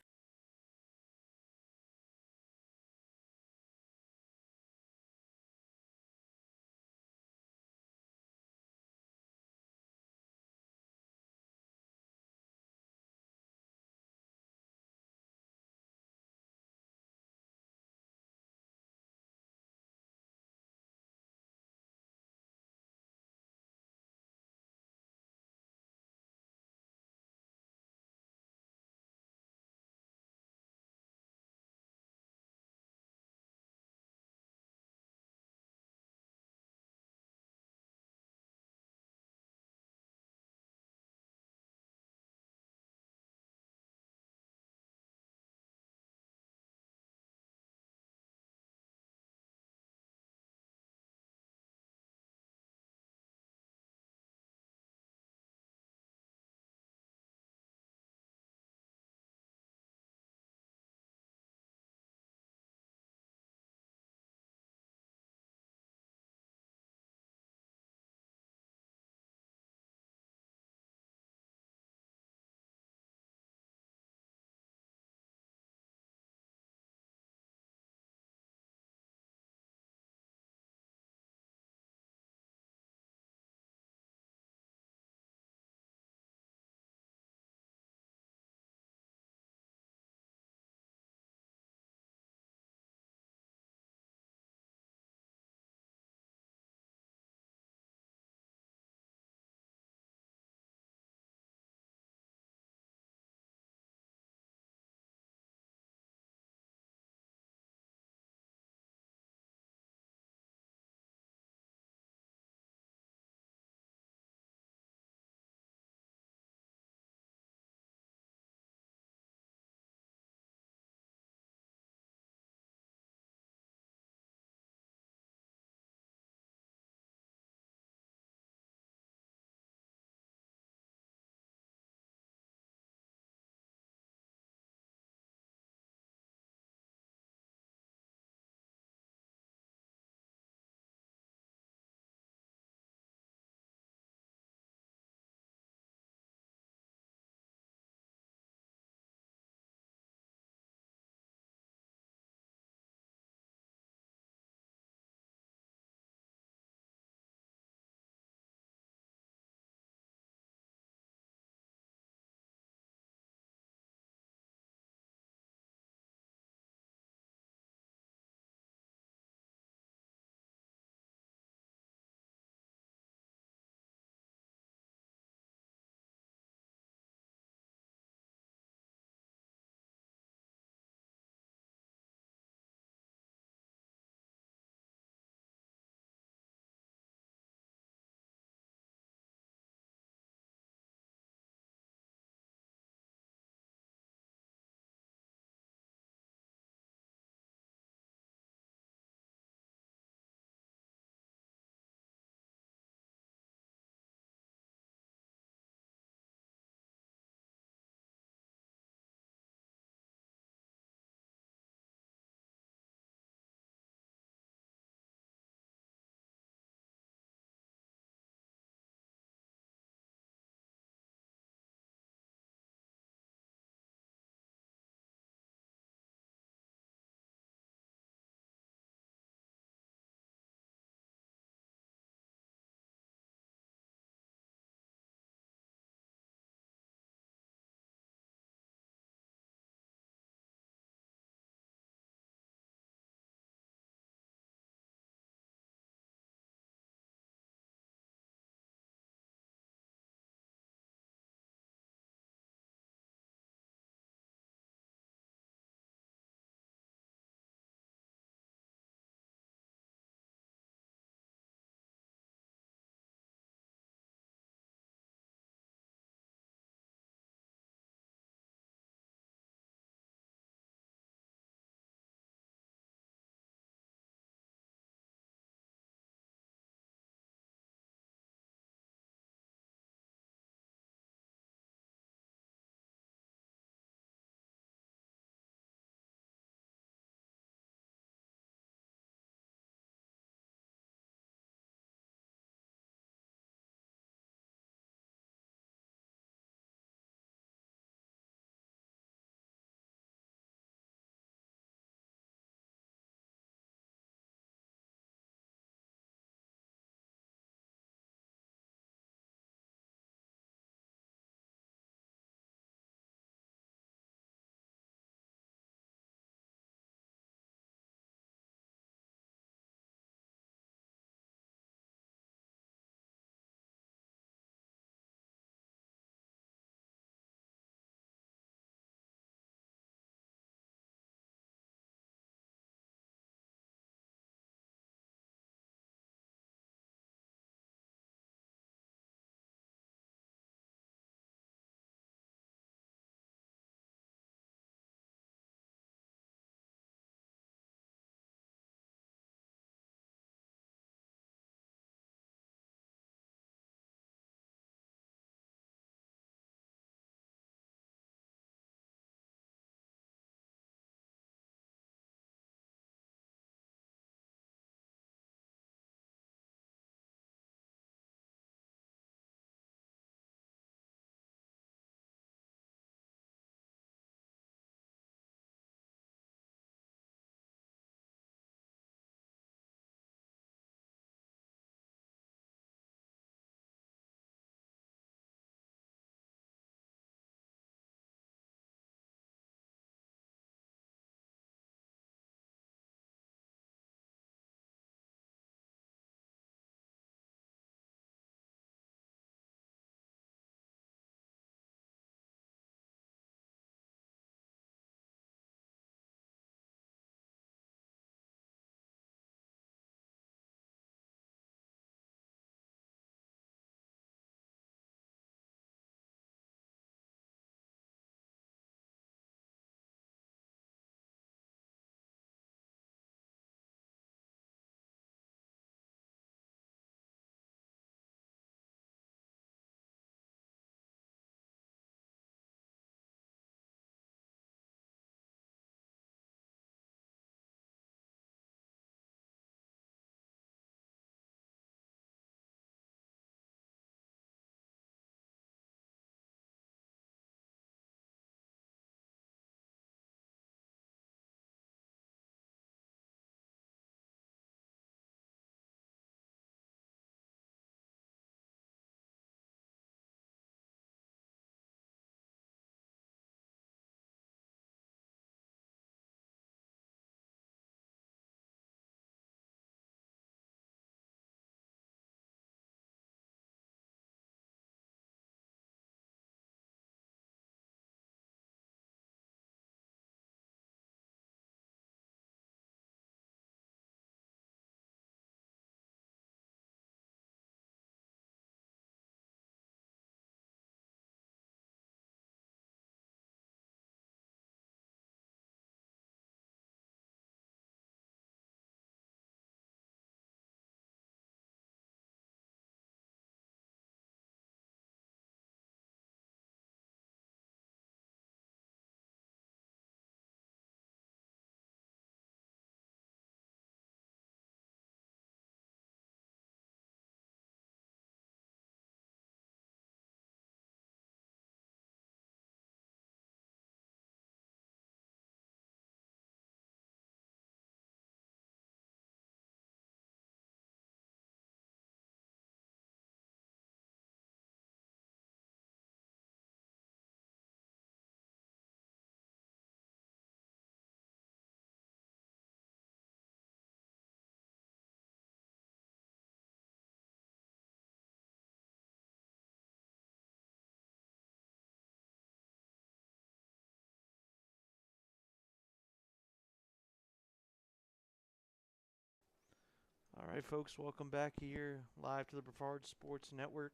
[SPEAKER 1] right, folks, welcome back here live to the Brevard Sports Network.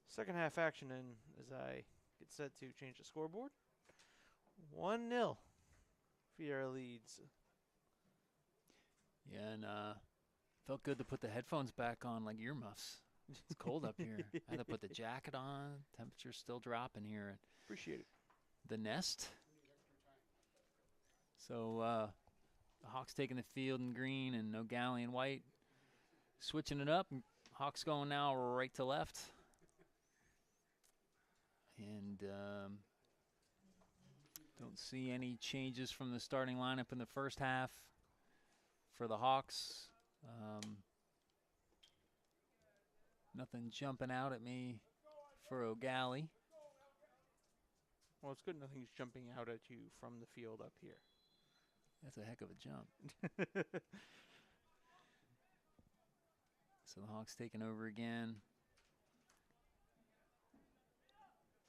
[SPEAKER 1] Second half action, and as I get set to change the scoreboard, 1-0. Viera leads.
[SPEAKER 2] Yeah, and felt good to put the headphones back on like earmuffs. It's cold up here. I had to put the jacket on. Temperature's still dropping here.
[SPEAKER 1] Appreciate it.
[SPEAKER 2] The nest. So the Hawks taking the field in green and no Gallie in white. Switching it up. Hawks going now right to left. And don't see any changes from the starting lineup in the first half for the Hawks. Nothing jumping out at me for O'Gallie.
[SPEAKER 1] Well, it's good nothing's jumping out at you from the field up here.
[SPEAKER 2] That's a heck of a jump. So the Hawks taking over again.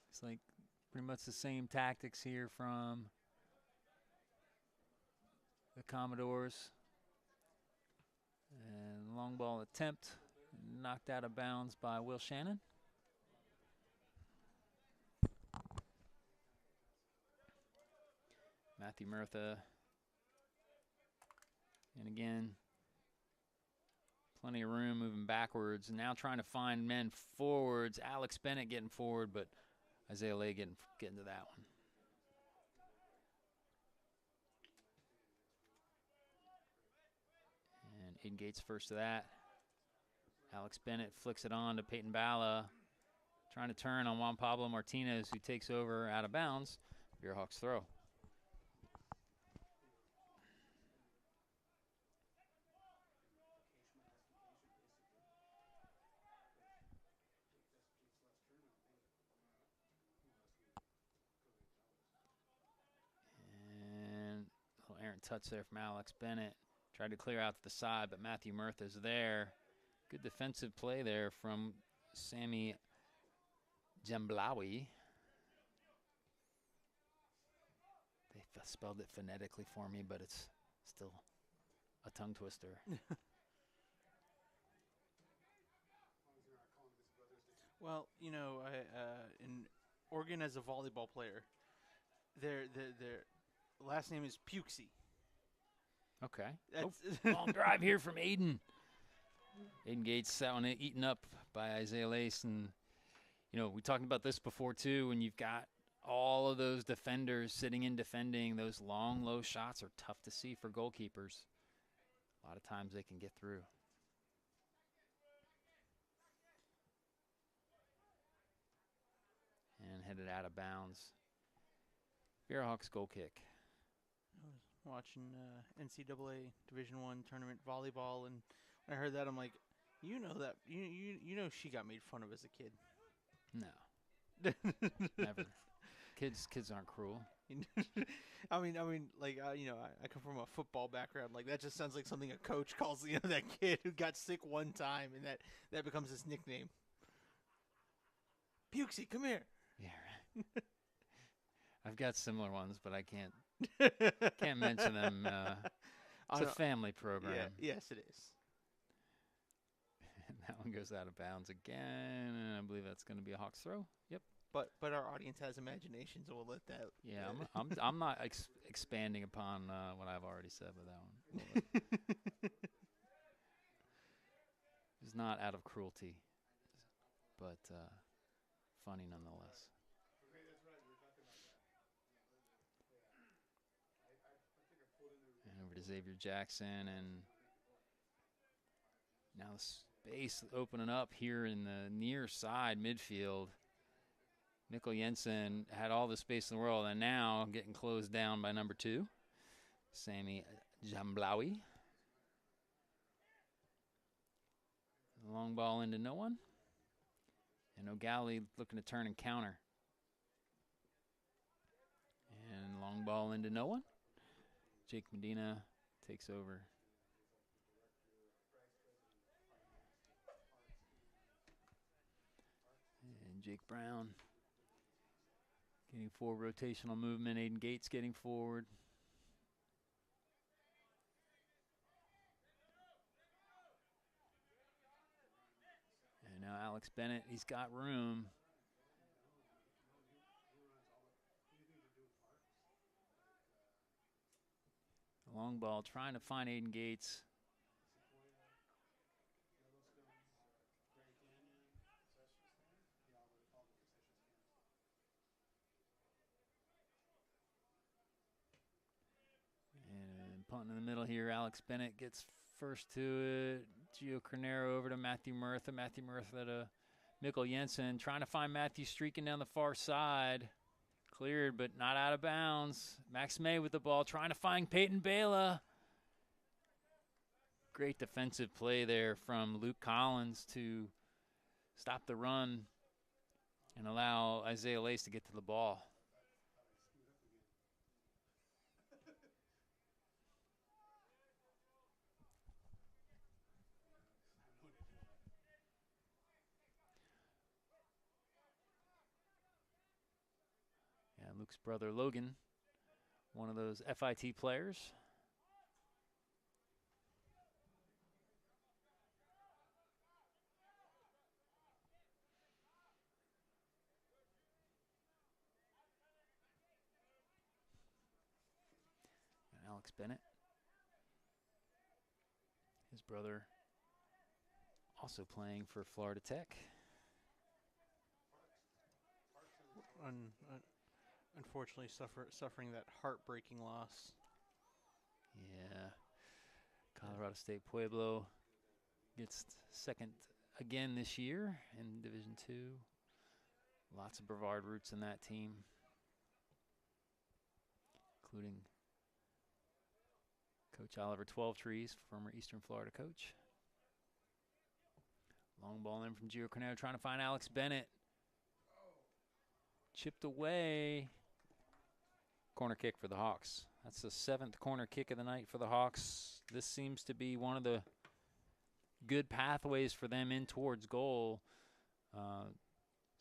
[SPEAKER 2] It's like pretty much the same tactics here from the Commodores. And long ball attempt knocked out of bounds by Will Shannon. Matthew Murtha. And again, plenty of room moving backwards. And now trying to find men forwards. Alex Bennett getting forward, but Isaiah Lay getting to that one. And Aiden Gates first to that. Alex Bennett flicks it on to Peyton Bala. Trying to turn on Juan Pablo Martinez, who takes over out of bounds. Viera Hawks throw. And a little errant touch there from Alex Bennett. Tried to clear out to the side, but Matthew Murtha's there. Good defensive play there from Sammy Jamblawi. They spelled it phonetically for me, but it's still a tongue twister.
[SPEAKER 1] Well, you know, in Oregon as a volleyball player, their last name is Pukesy.
[SPEAKER 2] Okay.
[SPEAKER 1] That's
[SPEAKER 2] Long drive here from Aiden. Aiden Gates, that one eaten up by Isaiah Lace. And, you know, we talked about this before, too, when you've got all of those defenders sitting in defending. Those long, low shots are tough to see for goalkeepers. A lot of times they can get through. And headed out of bounds. Viera Hawks goal kick.
[SPEAKER 1] I was watching NCAA Division I tournament volleyball, and when I heard that, I'm like, you know that you know she got made fun of as a kid.
[SPEAKER 2] No, never. Kids aren't cruel.
[SPEAKER 1] I mean, like you know, I come from a football background. Like that just sounds like something a coach calls that kid who got sick one time, and that becomes his nickname. Pukesy, come here.
[SPEAKER 2] Yeah, right. I've got similar ones, but I can't mention them. It's a family program.
[SPEAKER 1] Yeah, yes, it is.
[SPEAKER 2] And that one goes out of bounds again, and I believe that's going to be a Hawks throw. Yep.
[SPEAKER 1] But our audience has imagination, so we'll let that.
[SPEAKER 2] Yeah, I'm not expanding upon what I've already said with that one. It's not out of cruelty, but funny nonetheless. And over to Xavier Jackson, and now the space opening up here in the near side midfield. Mikkel Jensen had all the space in the world, and now getting closed down by number 2, Sammy Jamblawi. Long ball into no one. And O'Gallie looking to turn and counter. And long ball into no one. Jake Medina takes over. And Jake Brown getting forward rotational movement. Aiden Gates getting forward. Now Alex Bennett, he's got room. Long ball, trying to find Aiden Gates. And punting in the middle here, Alex Bennett gets first to it. Gio Carnero over to Matthew Murtha. Matthew Murtha to Mikkel Jensen, trying to find Matthew streaking down the far side. Cleared, but not out of bounds. Max May with the ball, trying to find Peyton Bela. Great defensive play there from Luke Collins to stop the run and allow Isaiah Lace to get to the ball. Yeah, Luke's brother Logan, one of those FIT players. Alex Bennett, his brother, also playing for Florida Tech.
[SPEAKER 1] Unfortunately, suffering that heartbreaking loss.
[SPEAKER 2] Yeah, Colorado State Pueblo gets second again this year in Division II. Lots of Brevard roots in that team, including Coach Oliver 12 Trees, former Eastern Florida coach. Long ball in from Gio Cornell, trying to find Alex Bennett. Chipped away. Corner kick for the Hawks. That's the 7th corner kick of the night for the Hawks. This seems to be one of the good pathways for them in towards goal.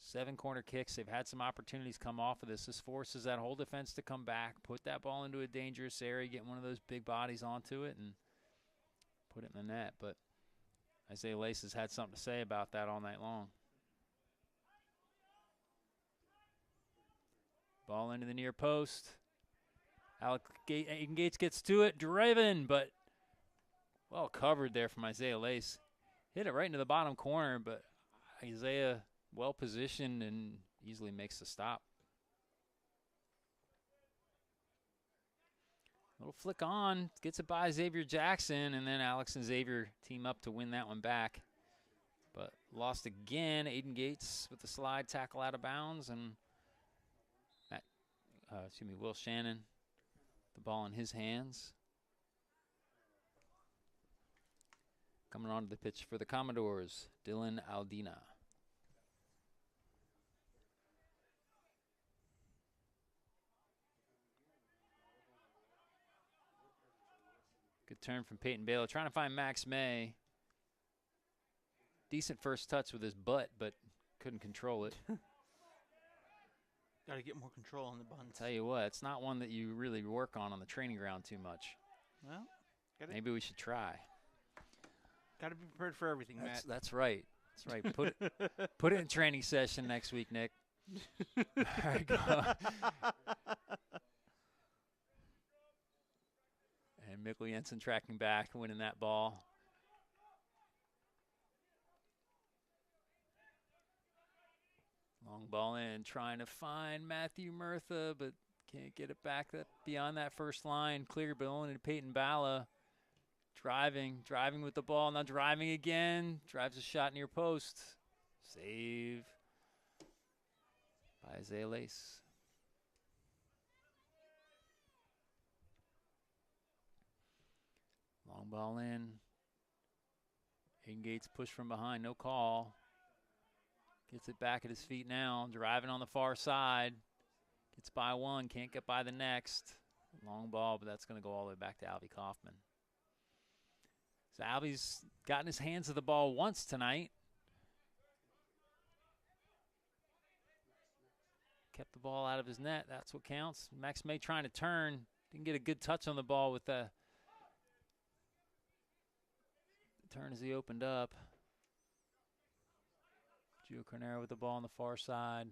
[SPEAKER 2] 7 corner kicks. They've had some opportunities come off of this. This forces that whole defense to come back, put that ball into a dangerous area, get one of those big bodies onto it, and put it in the net. But Isaiah Lace has had something to say about that all night long. Ball into the near post. Aiden Gates gets to it, driven, but well covered there from Isaiah Lace. Hit it right into the bottom corner, but Isaiah well positioned and easily makes the stop. Little flick on, gets it by Xavier Jackson, and then Alex and Xavier team up to win that one back. But lost again. Aiden Gates with the slide tackle out of bounds, and Will Shannon, the ball in his hands. Coming onto the pitch for the Commodores, Dylan Aldina. Good turn from Peyton Bela, trying to find Max May. Decent first touch with his butt, but couldn't control it.
[SPEAKER 1] Got to get more control on the buns.
[SPEAKER 2] Tell you what, it's not one that you really work on the training ground too much.
[SPEAKER 1] Well,
[SPEAKER 2] maybe we should try.
[SPEAKER 1] Got to be prepared for everything, Matt.
[SPEAKER 2] That's right. That's right. Put it in training session next week, Nick. All right, go. And Mikkel Jensen tracking back, winning that ball. Long ball in, trying to find Matthew Murtha, but can't get it back beyond that first line. Clear, but only to Peyton Bala. Driving with the ball, now driving again. Drives a shot near post. Save by Isaiah Lace. Long ball in. Aiden Gates push from behind, no call. Gets it back at his feet now, driving on the far side. Gets by one, can't get by the next. Long ball, but that's going to go all the way back to Albie Kaufman. So Albie's gotten his hands to the ball once tonight. Kept the ball out of his net, that's what counts. Max May trying to turn, didn't get a good touch on the ball with the turn as he opened up. Gio Carnero with the ball on the far side.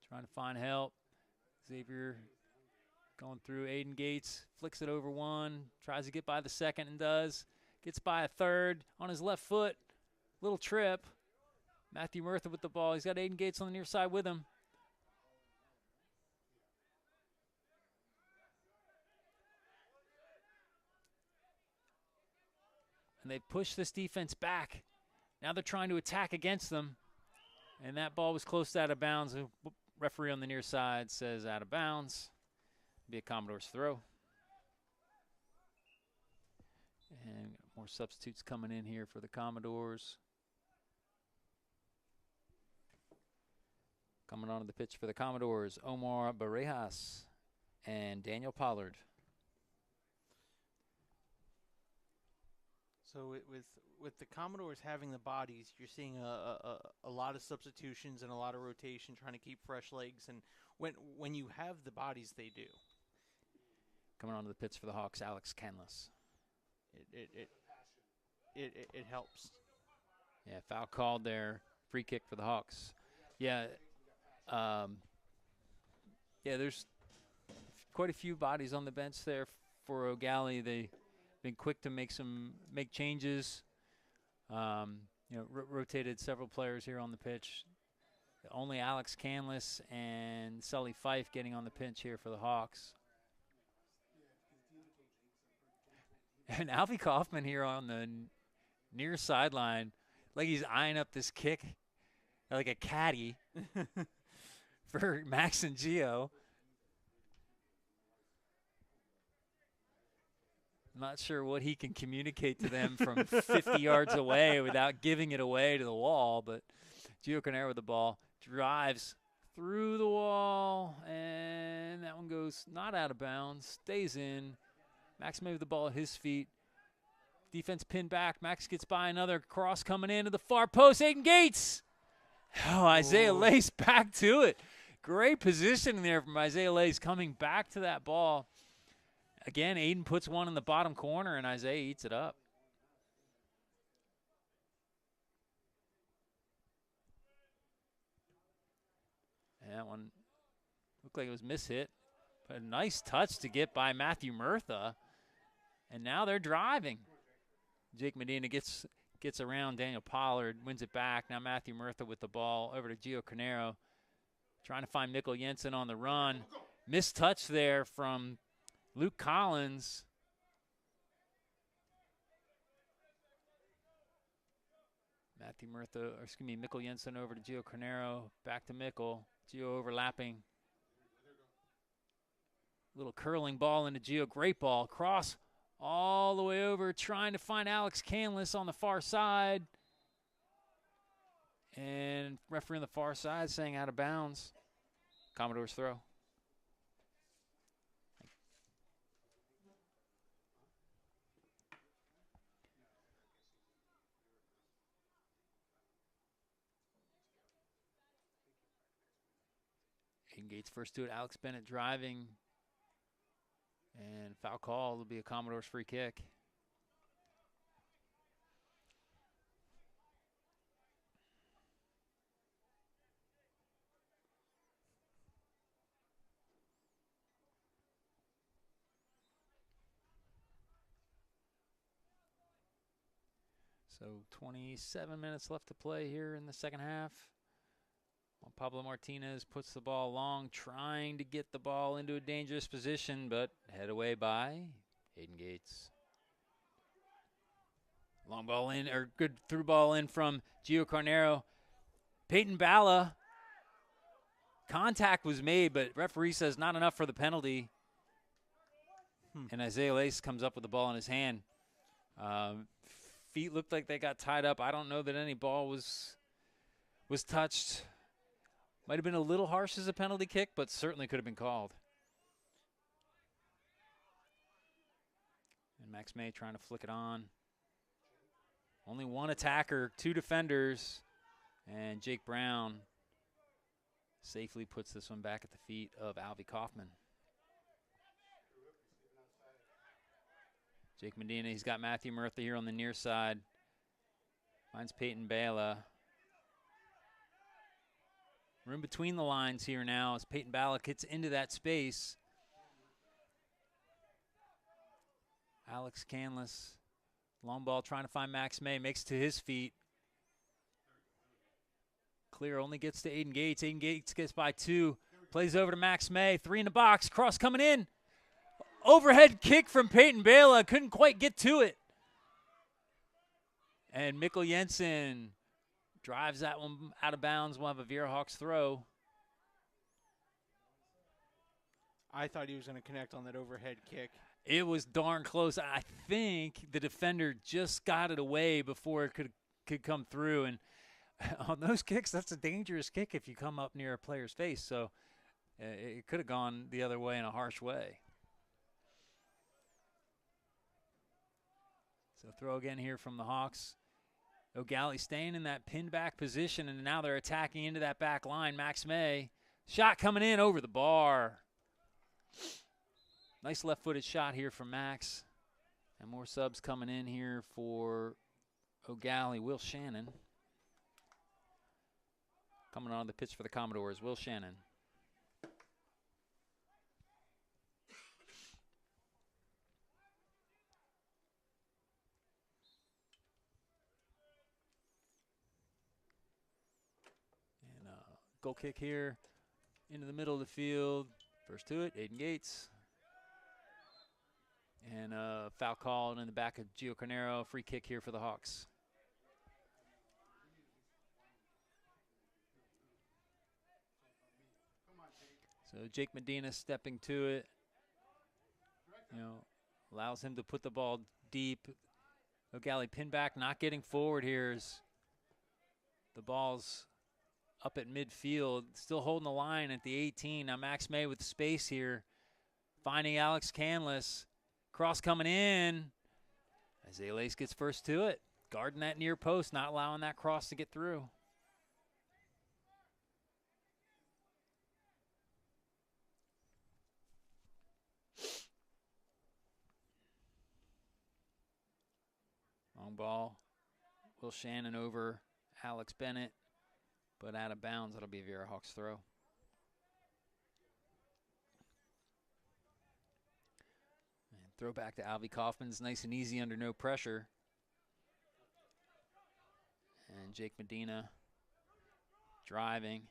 [SPEAKER 2] Trying to find help. Xavier going through. Aiden Gates flicks it over one. Tries to get by the second and does. Gets by a third on his left foot. Little trip. Matthew Murtha with the ball. He's got Aiden Gates on the near side with him. And they push this defense back. Now they're trying to attack against them. And that ball was close to out of bounds. The referee on the near side says out of bounds. Be a Commodores throw. And more substitutes coming in here for the Commodores. Coming onto the pitch for the Commodores, Omar Barejas and Daniel Pollard.
[SPEAKER 1] So with the Commodores having the bodies, you're seeing a lot of substitutions and a lot of rotation, trying to keep fresh legs. And when you have the bodies, they do.
[SPEAKER 2] Coming onto the pitch for the Hawks, Alex Canlis.
[SPEAKER 1] It helps.
[SPEAKER 2] Yeah, foul called there. Free kick for the Hawks. Yeah. There's quite a few bodies on the bench there for Gallie. They've been quick to make changes. Rotated several players here on the pitch. Only Alex Canlis and Sully Fife getting on the pitch here for the Hawks. And Alfie Kaufman here on the near sideline, like he's eyeing up this kick like a caddy for Max and Gio. I'm not sure what he can communicate to them from 50 yards away without giving it away to the wall, but Gio Carnero with the ball drives through the wall, and that one goes not out of bounds, stays in. Max May with the ball at his feet. Defense pinned back. Max gets by another cross coming into the far post. Aiden Gates. Oh, Isaiah Lace back to it. Great position there from Isaiah Lace coming back to that ball. Again, Aiden puts one in the bottom corner, and Isaiah eats it up. And that one looked like it was mishit. But a nice touch to get by Matthew Murtha. And now they're driving. Jake Medina gets around Daniel Pollard, wins it back. Now Matthew Murtha with the ball over to Gio Carnero. Trying to find Mikkel Jensen on the run. Missed touch there from Luke Collins. Mikkel Jensen over to Gio Carnero. Back to Mikkel. Gio overlapping. Little curling ball into Gio. Great ball. Cross all the way over, trying to find Alex Canlis on the far side. And referee on the far side saying out of bounds. Commodores throw. Aiden Gates first to it. Alex Bennett driving. And foul call will be a Commodores free kick. So 27 minutes left to play here in the second half. Well, Pablo Martinez puts the ball long, trying to get the ball into a dangerous position, but head away by Aiden Gates. Long ball in, or good through ball in from Gio Carnero. Peyton Balla. Contact was made, but referee says not enough for the penalty. And Isaiah Lace comes up with the ball in his hand. Feet looked like they got tied up. I don't know that any ball was touched. Might have been a little harsh as a penalty kick, but certainly could have been called. And Max May trying to flick it on. Only one attacker, two defenders, and Jake Brown safely puts this one back at the feet of Alvy Kaufman. Jake Medina, he's got Matthew Murtha here on the near side. Finds Peyton Bala. Room between the lines here now as Peyton Bala gets into that space. Alex Canlis, long ball trying to find Max May, makes it to his feet. Clear only gets to Aiden Gates. Aiden Gates gets by 2. Plays over to Max May. 3 in the box. Cross coming in. Overhead kick from Peyton Bala. Couldn't quite get to it. And Mikkel Jensen drives that one out of bounds. We'll have a Viera Hawks throw.
[SPEAKER 1] I thought he was going to connect on that overhead kick.
[SPEAKER 2] It was darn close. I think the defender just got it away before it could come through. And on those kicks, that's a dangerous kick if you come up near a player's face. So it could have gone the other way in a harsh way. So throw again here from the Hawks. Gallie staying in that pinned back position, and now they're attacking into that back line. Max May, shot coming in over the bar. Nice left-footed shot here from Max. And more subs coming in here for Gallie. Will Shannon coming on the pitch for the Commodores. Will Shannon. And goal kick here into the middle of the field. First to it, Aiden Gates. And foul called in the back of Gio Carnero. Free kick here for the Hawks. So Jake Medina stepping to it. Allows him to put the ball deep. Gallie pin back, not getting forward here as the ball's up at midfield. Still holding the line at the 18. Now Max May with the space here. Finding Alex Canlis. Cross coming in. Isaiah Lace gets first to it. Guarding that near post, not allowing that cross to get through. Long ball. Will Shannon over Alex Bennett, but out of bounds. That'll be a Viera Hawks throw. Throw back to Alvy Kaufman's nice and easy under no pressure. And Jake Medina driving.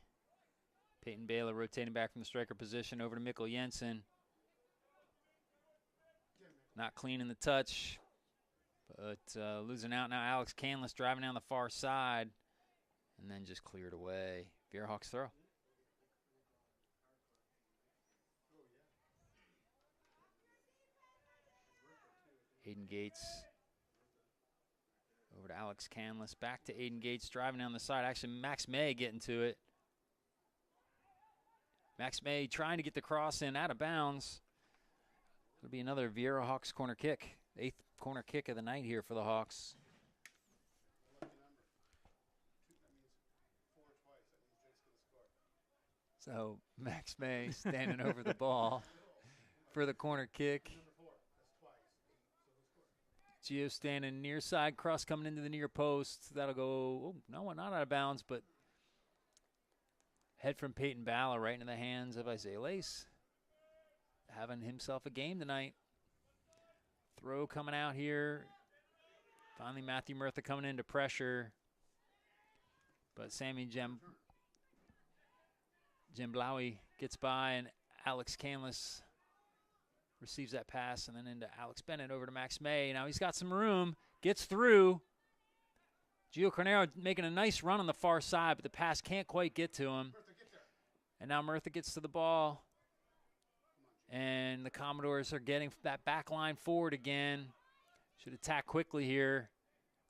[SPEAKER 2] Peyton Bala rotating back from the striker position over to Mikkel Jensen. Not clean in the touch, but losing out now. Alex Canlis driving down the far side and then just cleared away. Viera Hawks throw. Aiden Gates over to Alex Canlis. Back to Aiden Gates driving down the side. Actually, Max May getting to it. Max May trying to get the cross in out of bounds. It'll be another Viera Hawks corner kick. 8th corner kick of the night here for the Hawks. So Max May standing over the ball for the corner kick. Gio standing near side, cross coming into the near post. That'll go, no, not out of bounds, but head from Peyton Bala right into the hands of Isaiah Lace. Having himself a game tonight. Throw coming out here. Finally, Matthew Murtha coming into pressure. But Sammy Jemblawi gets by, and Alex Canlis receives that pass, and then into Alex Bennett over to Max May. Now he's got some room, gets through. Gio Carnero making a nice run on the far side, but the pass can't quite get to him. And now Murtha gets to the ball. And the Commodores are getting that back line forward again. Should attack quickly here.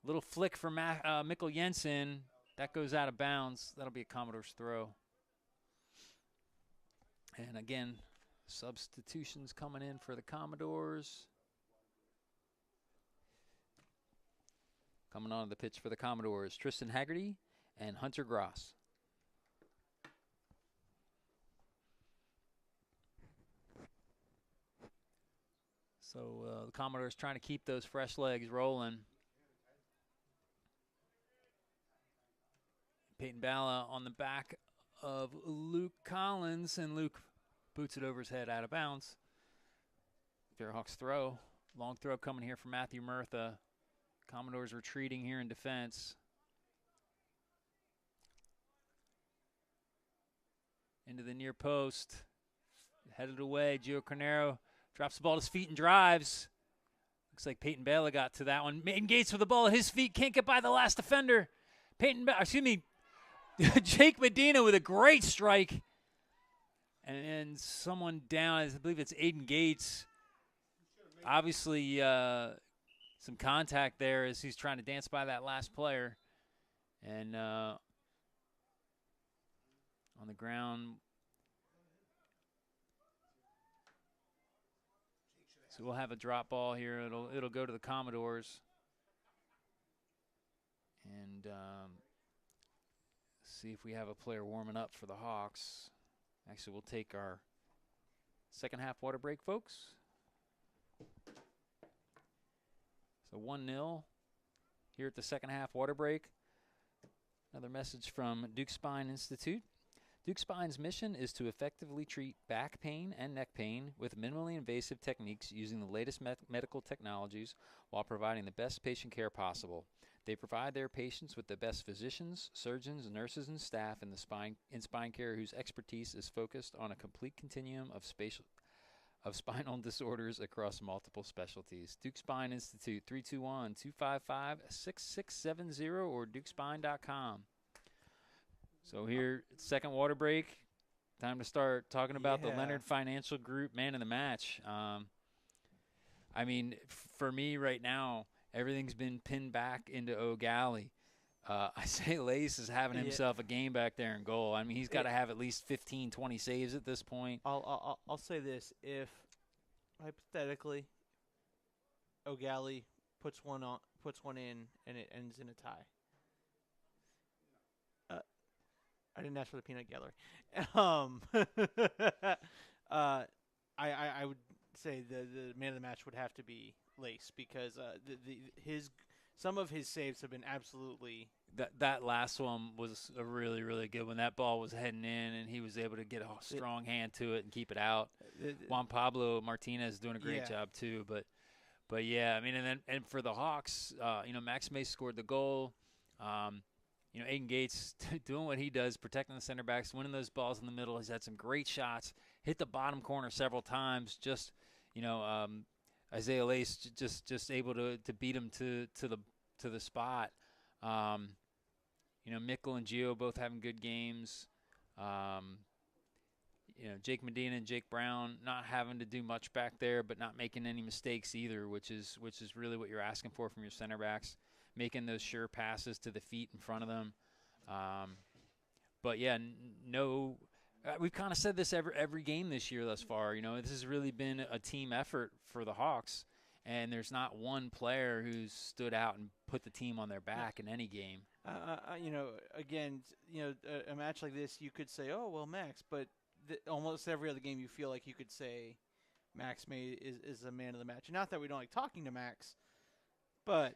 [SPEAKER 2] Little flick from Mikkel Jensen. That goes out of bounds. That'll be a Commodores throw. And again, substitutions coming in for the Commodores. Coming on the pitch for the Commodores, Tristan Haggerty and Hunter Gross. So the Commodores trying to keep those fresh legs rolling. Peyton Bala on the back of Luke Collins, and Luke boots it over his head out of bounds. Fairhawks throw. Long throw coming here from Matthew Murtha. Commodores retreating here in defense. Into the near post. Headed away. Gio Carnero drops the ball to his feet and drives. Looks like Peyton Bela got to that one. Maiden Gates with the ball at his feet. Can't get by the last defender. Jake Medina with a great strike. And someone down. I believe it's Aiden Gates. Obviously, some contact there as he's trying to dance by that last player. And on the ground. So we'll have a drop ball here. It'll go to the Commodores. And see if we have a player warming up for the Hawks. Actually, we'll take our second half water break, folks. So 1-0 here at the second half water break. Another message from Duke Spine Institute. Duke Spine's mission is to effectively treat back pain and neck pain with minimally invasive techniques using the latest medical technologies while providing the best patient care possible. They provide their patients with the best physicians, surgeons, nurses, and staff in spine care whose expertise is focused on a complete continuum of spinal disorders across multiple specialties. Duke Spine Institute, 321-255-6670 or dukespine.com. So here, second water break. Time to start talking about the Leonard Financial Group man of the match. I mean, for me right now, everything's been pinned back into Gallie. Isaiah Lace is having himself a game back there in goal. I mean, he's got to have at least 15, 20 saves at this point.
[SPEAKER 1] I'll say this: if hypothetically O'Gallie puts one in and it ends in a tie. I didn't ask for the peanut gallery. I would say the man of the match would have to be Lace because some of his saves have been absolutely.
[SPEAKER 2] That last one was a really, really good one. That ball was heading in, and he was able to get a strong hand to it and keep it out. Juan Pablo Martinez is doing a great job too. But yeah, I mean, and for the Hawks, Max May scored the goal. Aiden Gates doing what he does, protecting the center backs, winning those balls in the middle. He's had some great shots, hit the bottom corner several times. Just, Isaiah Lace just able to beat him to the spot. Mikkel and Gio both having good games. Jake Medina and Jake Brown not having to do much back there, but not making any mistakes either, which is really what you're asking for from your center backs. Making those sure passes to the feet in front of them. But yeah, we've kind of said this every game this year thus far. This has really been a team effort for the Hawks, and there's not one player who's stood out and put the team on their back in any game.
[SPEAKER 1] Again, a match like this, you could say, oh, well, Max, but almost every other game you feel like you could say Max May is a man of the match. Not that we don't like talking to Max, but...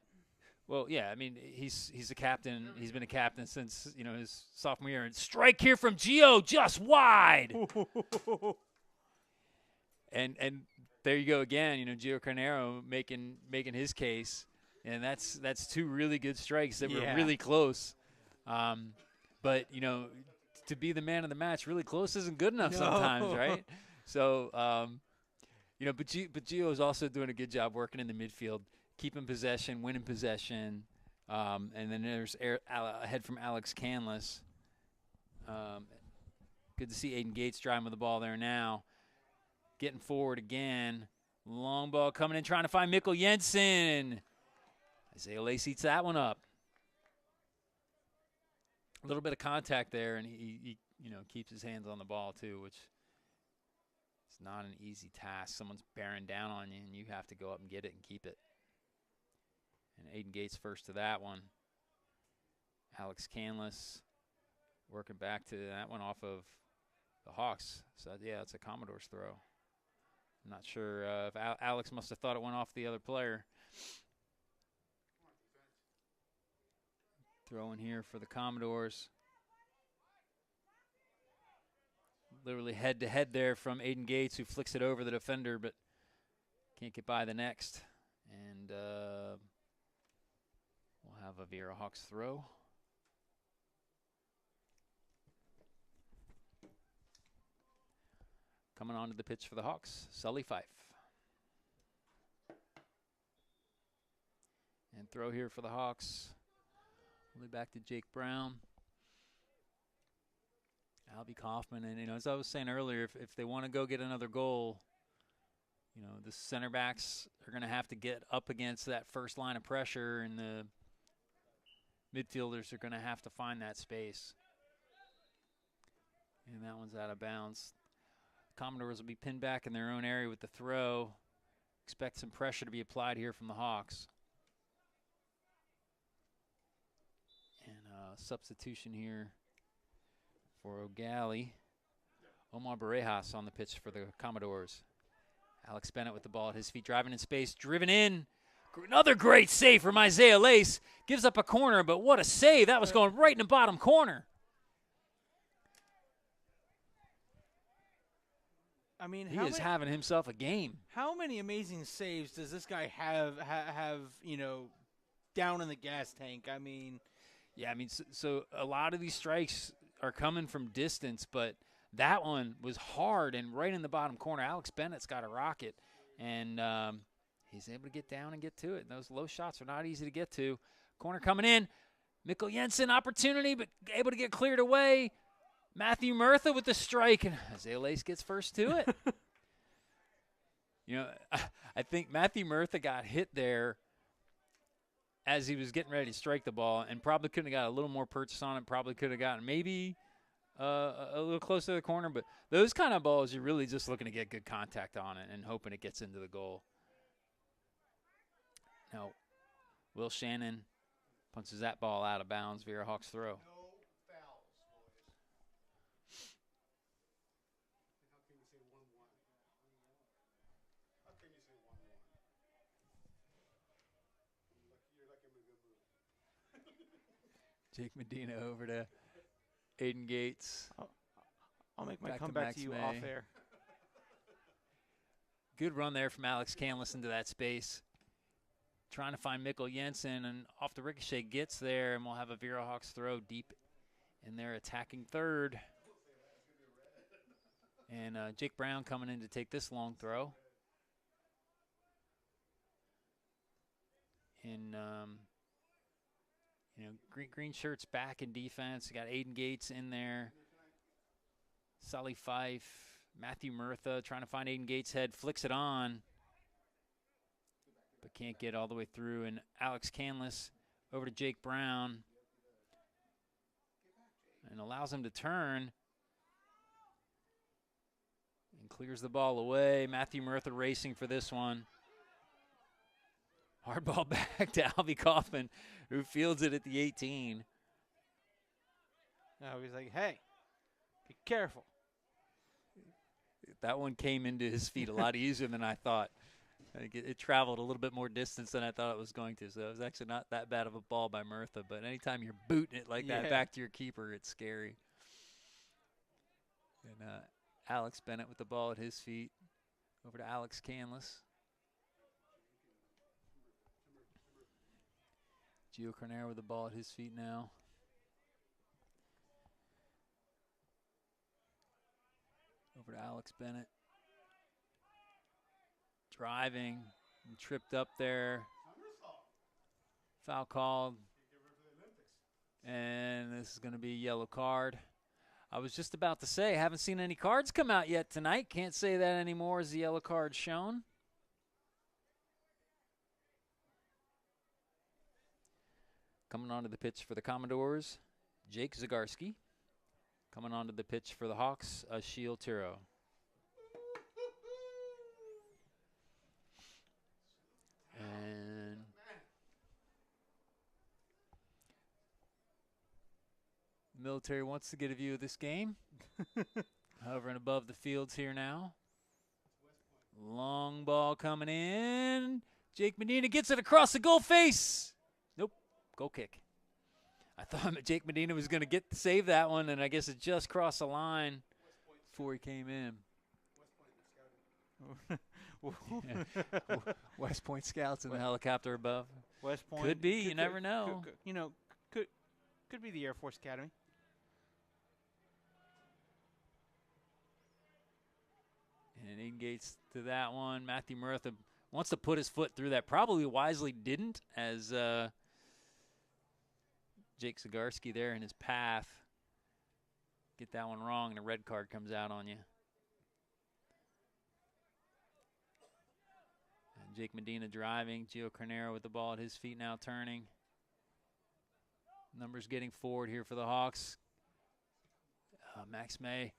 [SPEAKER 2] Well, yeah, I mean, he's a captain. He's been a captain since, his sophomore year. And strike here from Gio, just wide. and there you go again, Gio Carnero making his case. And that's two really good strikes that were really close. But, to be the man of the match, really close isn't good enough sometimes, right? So, but Gio is also doing a good job working in the midfield. Keeping possession, winning possession, and then there's a head from Alex Canlis. Good to see Aiden Gates driving with the ball there now. Getting forward again. Long ball coming in, trying to find Mikkel Jensen. Isaiah Lace eats that one up. A little bit of contact there, and he keeps his hands on the ball too, which is not an easy task. Someone's bearing down on you, and you have to go up and get it and keep it. And Aiden Gates first to that one. Alex Canlis working back to that one off of the Hawks. So, yeah, it's a Commodores throw. I'm not sure if Alex must have thought it went off the other player. Throw in here for the Commodores. literally head-to-head there from Aiden Gates, who flicks it over the defender, but can't get by the next. And we'll have a Viera Hawks throw. Coming onto the pitch for the Hawks, Sully Fife. And throw here for the Hawks. Only back to Jake Brown. Albie Kaufman. And, as I was saying earlier, if they want to go get another goal, the center backs are going to have to get up against that first line of pressure, and the midfielders are going to have to find that space. And that one's out of bounds. Commodores will be pinned back in their own area with the throw. Expect some pressure to be applied here from the Hawks. And substitution here for Gallie. Omar Barejas on the pitch for the Commodores. Alex Bennett with the ball at his feet, driving in space, driven in. Another great save from Isaiah Lace. Gives up a corner, but what a save. That was going right in the bottom corner.
[SPEAKER 1] I mean,
[SPEAKER 2] he is having himself a game.
[SPEAKER 1] How many amazing saves does this guy have down in the gas tank? I mean,
[SPEAKER 2] yeah, so a lot of these strikes are coming from distance, but that one was hard and right in the bottom corner. Alex Bennett's got a rocket, and he's able to get down and get to it. And those low shots are not easy to get to. Corner coming in. Mikkel Jensen, opportunity, but able to get cleared away. Matthew Murtha with the strike, and Isaiah Lace gets first to it. I think Matthew Murtha got hit there as he was getting ready to strike the ball, and probably could have got a little more purchase on it, probably could have gotten maybe a little closer to the corner. But those kind of balls, you're really just looking to get good contact on it and hoping it gets into the goal. Now, Will Shannon punches that ball out of bounds. Viera Hawks throw. Jake Medina over to Aiden Gates.
[SPEAKER 1] I'll make my comeback to you off air.
[SPEAKER 2] Good run there from Alex Canlis into that space. Trying to find Mikkel Jensen, and off the ricochet gets there, and we'll have a Viera Hawks throw deep in their attacking third. And Jake Brown coming in to take this long throw. And green shirts back in defense. You got Aiden Gates in there. Sully Fife, Matthew Murtha trying to find Aiden Gates' head, flicks it on, but can't get all the way through. And Alex Canlis over to Jake Brown, and allows him to turn and clears the ball away. Matthew Murtha racing for this one. Hard ball back to Albie Kaufman, who fields it at the 18.
[SPEAKER 1] Now he's like, hey, be careful.
[SPEAKER 2] That one came into his feet a lot easier than I thought. I think it traveled a little bit more distance than I thought it was going to, so it was actually not that bad of a ball by Murtha. But anytime you're booting it like that back to your keeper, it's scary. And Alex Bennett with the ball at his feet. Over to Alex Canlis. Gio Carnero with the ball at his feet now. Over to Alex Bennett. Driving and tripped up there. Foul called. And this is going to be a yellow card. I was just about to say, haven't seen any cards come out yet tonight. Can't say that anymore as the yellow card shown. Coming onto the pitch for the Commodores, Jake Zagarski. Coming onto the pitch for the Hawks, Ashiel Tiro. And the military wants to get a view of this game. Hovering above the fields here now. Long ball coming in. Jake Medina gets it across the goal face. Nope, goal kick. I thought Jake Medina was going to save that one, and I guess it just crossed the line before he came in.
[SPEAKER 1] Yeah.
[SPEAKER 2] West Point Scouts in the helicopter above.
[SPEAKER 1] West Point
[SPEAKER 2] Could be. You never know.
[SPEAKER 1] Could be the Air Force Academy.
[SPEAKER 2] And Aiden Gates to that one. Matthew Murtha wants to put his foot through that. Probably wisely didn't, as Jake Zagarski there in his path. Get that one wrong, and a red card comes out on you. And Jake Medina driving. Gio Carnero with the ball at his feet now turning. Numbers getting forward here for the Hawks. Max May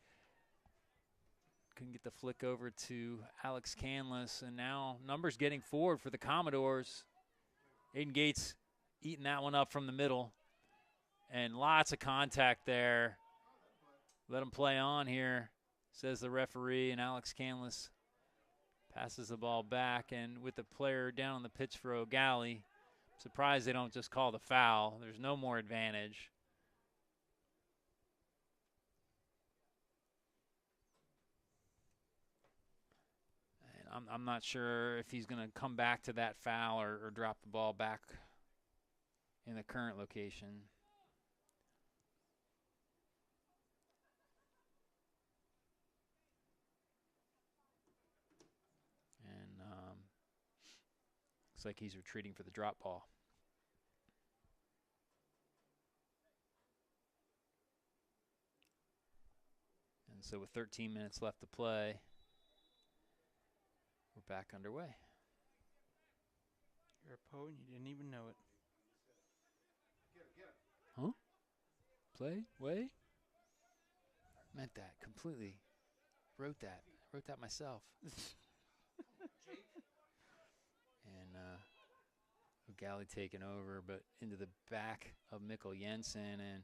[SPEAKER 2] couldn't get the flick over to Alex Canlis, and now numbers getting forward for the Commodores. Aiden Gates eating that one up from the middle, and lots of contact there. Let him play on here, says the referee, and Alex Canlis passes the ball back, and with the player down on the pitch for Gallie, surprised they don't just call the foul. There's no more advantage. And I'm not sure if he's going to come back to that foul or drop the ball back in the current location. And looks like he's retreating for the drop ball. And so with 13 minutes left to play, we're back underway.
[SPEAKER 1] You're a poet and you didn't even know it.
[SPEAKER 2] Huh? Play? Way? Meant that completely. Wrote that myself. And Gallie taking over, but into the back of Mikkel Jensen, and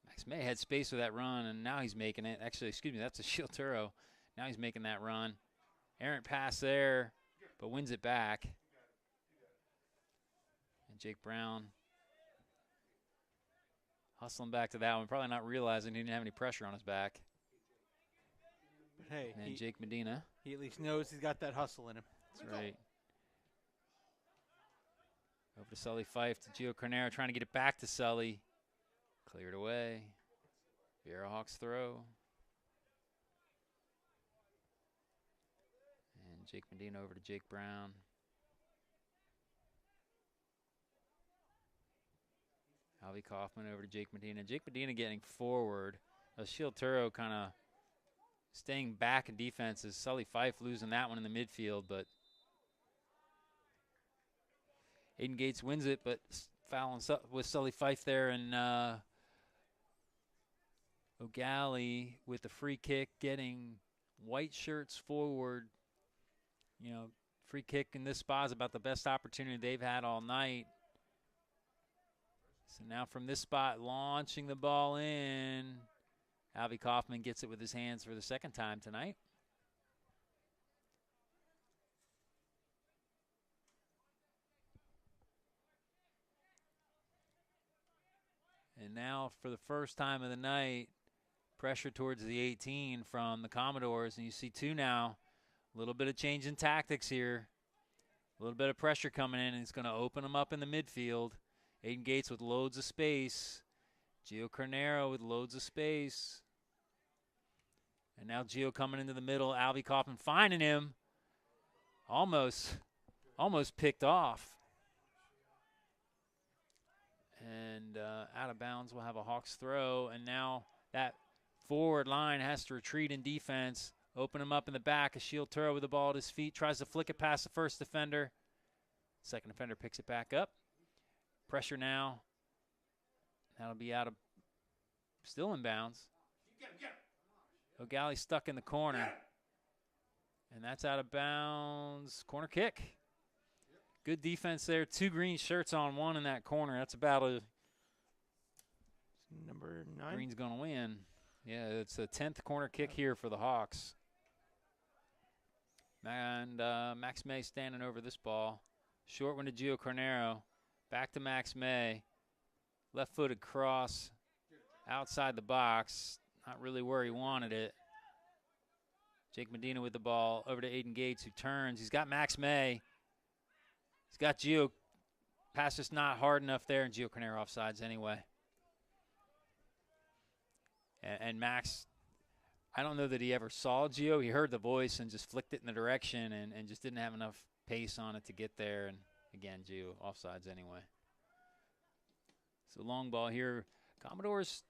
[SPEAKER 2] Max May had space with that run, and now he's making it. Actually, excuse me, that's a Shield Turo. Now he's making that run. Errant pass there, but wins it back. And Jake Brown hustling back to that one, probably not realizing he didn't have any pressure on his back.
[SPEAKER 1] But hey,
[SPEAKER 2] and Jake Medina.
[SPEAKER 1] He at least knows he's got that hustle in him.
[SPEAKER 2] That's right. Over to Sully Fife to Gio Carnero, trying to get it back to Sully. Cleared away. Viera Hawks throw. And Jake Medina over to Jake Brown. Alvy Kaufman over to Jake Medina. Jake Medina getting forward. Shield Turo kind of staying back in defense as Sully Fife losing that one in the midfield, but Aiden Gates wins it, but fouling with Sully Fife there, and O'Gallie with the free kick, getting white shirts forward. You know, free kick in this spot is about the best opportunity they've had all night. So now from this spot, launching the ball in, Alvy Kaufman gets it with his hands for the second time tonight. And now for the first time of the night, pressure towards the 18 from the Commodores. And you see two now, a little bit of change in tactics here. A little bit of pressure coming in, and it's going to open them up in the midfield. Aiden Gates with loads of space. Gio Carnero with loads of space. And now Gio coming into the middle. Alvy Kaufman finding him. Almost picked off. And out of bounds, we'll have a Hawks throw. And now that forward line has to retreat in defense. Open him up in the back. A Shield Turo with the ball at his feet. Tries to flick it past the first defender. Second defender picks it back up. Pressure now. That'll be out of, still in bounds. O'Gallie stuck in the corner. And that's out of bounds. Corner kick. Good defense there. Two green shirts on one in that corner. That's about a
[SPEAKER 1] number 9.
[SPEAKER 2] Green's going to win. Yeah, it's a 10th corner kick here for the Hawks. And Max May standing over this ball. Short one to Gio Carnero. Back to Max May. Left-footed cross outside the box. Not really where he wanted it. Jake Medina with the ball over to Aiden Gates, who turns. He's got Max May. He's got Gio. Pass just not hard enough there, and Gio Carnero offsides anyway. And Max, I don't know that he ever saw Gio. He heard the voice and just flicked it in the direction and just didn't have enough pace on it to get there. And, again, Gio offsides anyway. So long ball here. Commodores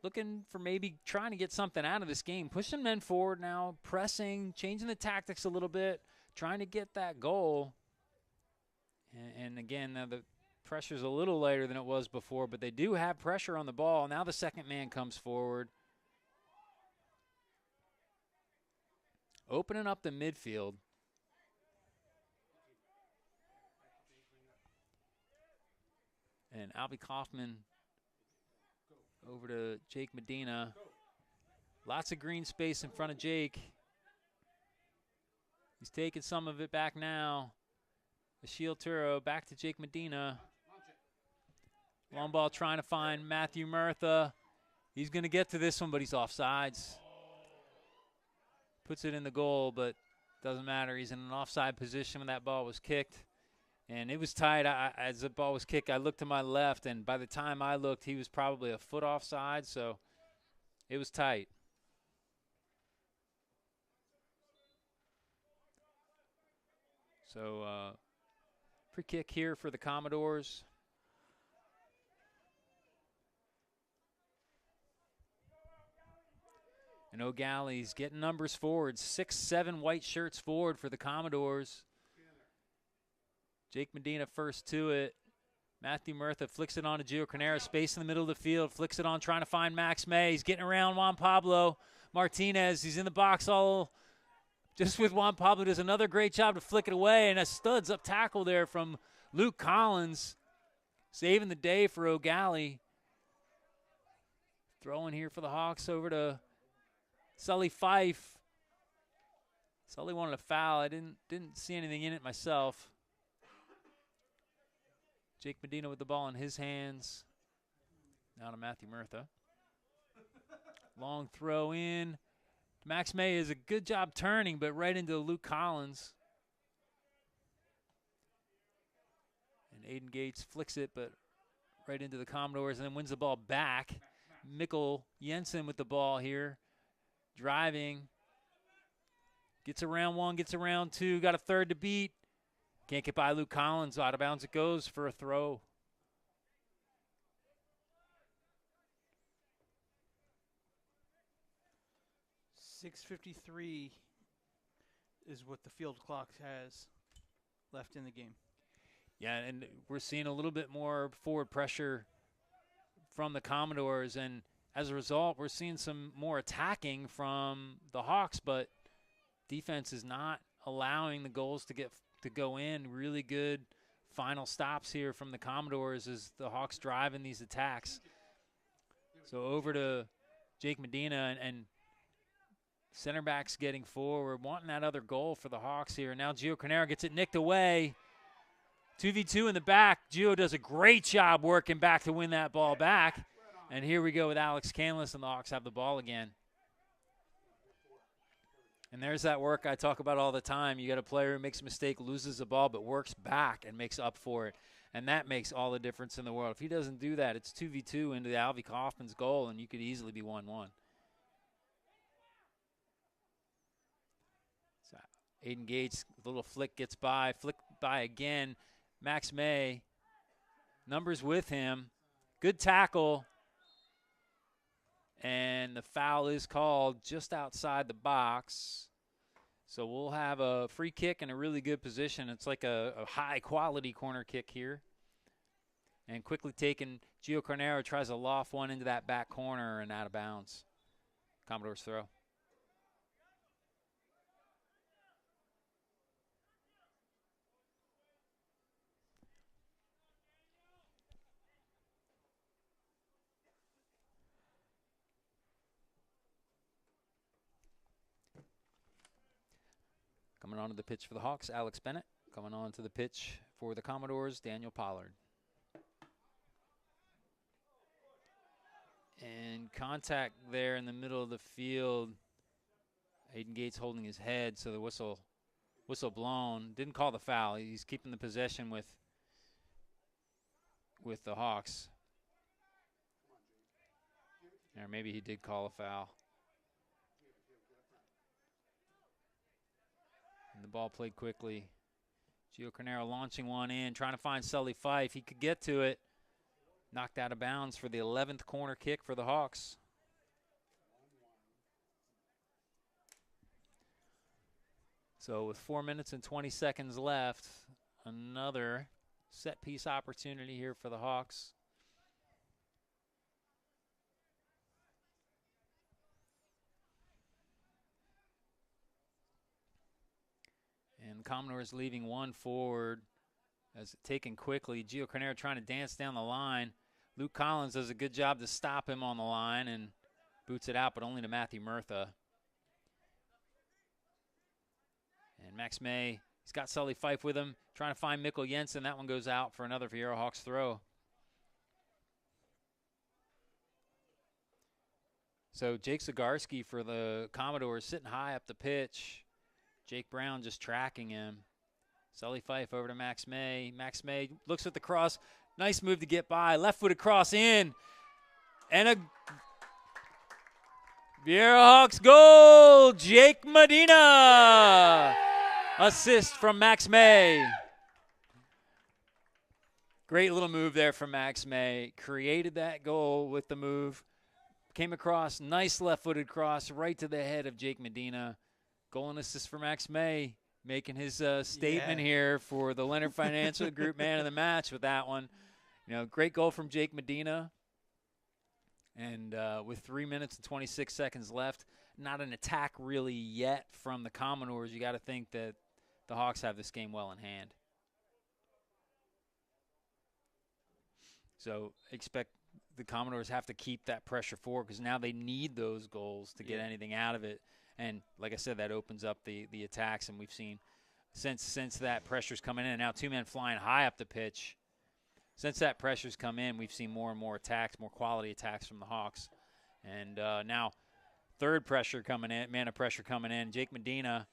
[SPEAKER 2] looking for maybe trying to get something out of this game. Pushing men forward now, pressing, changing the tactics a little bit, trying to get that goal. And again, now the pressure's a little lighter than it was before, but they do have pressure on the ball. Now the second man comes forward. Opening up the midfield. And Albie Kaufman over to Jake Medina. Lots of green space in front of Jake. He's taking some of it back now. Achille Turo back to Jake Medina. Long ball trying to find Matthew Murtha. He's going to get to this one, but he's offsides. Puts it in the goal, but doesn't matter. He's in an offside position when that ball was kicked. And it was tight. As the ball was kicked, I looked to my left, and by the time I looked, he was probably a foot offside, so it was tight. So free kick here for the Commodores. And O'Galley's getting numbers forward. 6-7 white shirts forward for the Commodores. Jake Medina first to it. Matthew Murtha flicks it on to Gio Carnero. Space in the middle of the field. Flicks it on, trying to find Max May. He's getting around Juan Pablo Martinez. He's in the box all just with Juan Pablo. Does another great job to flick it away. And a studs up tackle there from Luke Collins. Saving the day for O'Galley. Throwing here for the Hawks over to Sully Fife. Sully wanted a foul. I didn't see anything in it myself. Jake Medina with the ball in his hands. Now to Matthew Murtha. Long throw in. Max May is a good job turning, but right into Luke Collins. And Aiden Gates flicks it, but right into the Commodores, and then wins the ball back. Mikkel Jensen with the ball here. Driving. Gets around one, gets around two. Got a third to beat. Can't get by Luke Collins. Out of bounds it goes for a throw.
[SPEAKER 1] .653 is what the field clock has left in the game.
[SPEAKER 2] Yeah, and we're seeing a little bit more forward pressure from the Commodores, and as a result, we're seeing some more attacking from the Hawks, but defense is not allowing the goals to go in. Really good final stops here from the Commodores as the Hawks driving these attacks. So over to Jake Medina, and center backs getting forward, wanting that other goal for the Hawks here. Now Gio Carnero gets it nicked away. 2v2 in the back. Gio does a great job working back to win that ball back. And here we go with Alex Canlis, and the Hawks have the ball again. And there's that work I talk about all the time. You got a player who makes a mistake, loses the ball, but works back and makes up for it. And that makes all the difference in the world. If he doesn't do that, it's 2v2 into the Albie Kaufman's goal, and you could easily be 1-1. So Aiden Gates, a little flick gets by, flick by again. Max May, numbers with him. Good tackle. And the foul is called just outside the box. So we'll have a free kick in a really good position. It's like a high-quality corner kick here. And quickly taken, Gio Carnero tries to loft one into that back corner and out of bounds. Commodores throw. Coming onto the pitch for the Hawks, Alex Bennett. Coming onto the pitch for the Commodores, Daniel Pollard. And contact there in the middle of the field. Aiden Gates holding his head, so the whistle blown. Didn't call the foul. He's keeping the possession with the Hawks. Or maybe he did call a foul. And the ball played quickly. Gio Carnero launching one in, trying to find Sully Fife. He could get to it. Knocked out of bounds for the 11th corner kick for the Hawks. So with 4 minutes and 20 seconds left, another set piece opportunity here for the Hawks. And Commodores leaving one forward as taken quickly. Gio Carnero trying to dance down the line. Luke Collins does a good job to stop him on the line and boots it out, but only to Matthew Murtha. And Max May, he's got Sully Fife with him, trying to find Mikkel Jensen. That one goes out for another Viera Hawks throw. So Jake Zagarski for the Commodores sitting high up the pitch. Jake Brown just tracking him. Sully Fife over to Max May. Max May looks at the cross. Nice move to get by. Left-footed cross in. And a Viera Hawks goal. Jake Medina. Assist from Max May. Great little move there from Max May. Created that goal with the move. Came across. Nice left-footed cross right to the head of Jake Medina. Goal and assist for Max May, making his statement here for the Leonard Financial Group man of the match with that one. You know, great goal from Jake Medina. And with 3 minutes and 26 seconds left, not an attack really yet from the Commodores. You got to think that the Hawks have this game well in hand. So expect the Commodores have to keep that pressure forward because now they need those goals to get anything out of it. And like I said, that opens up the attacks, and we've seen since that pressure's coming in, and now two men flying high up the pitch. Since that pressure's come in, we've seen more and more attacks, more quality attacks from the Hawks. And now third pressure coming in, man of pressure coming in. Jake Medina,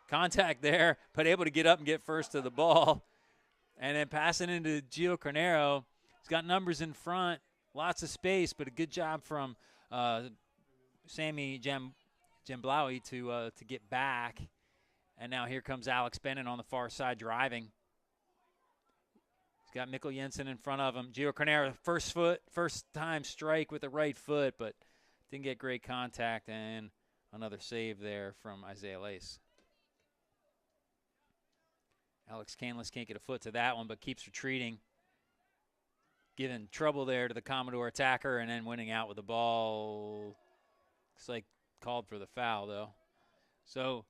[SPEAKER 2] contact there, but able to get up and get first to the ball. And then passing into Gio Carnero. He's got numbers in front, lots of space, but a good job from Sammy Jamblawi to get back. And now here comes Alex Bennett on the far side driving. He's got Mikkel Jensen in front of him. Gio Carnero, first time strike with the right foot, but didn't get great contact, and another save there from Isaiah Lace. Alex Canlis can't get a foot to that one, but keeps retreating. Giving trouble there to the Commodore attacker, and then winning out with the ball. Looks like called for the foul, though. So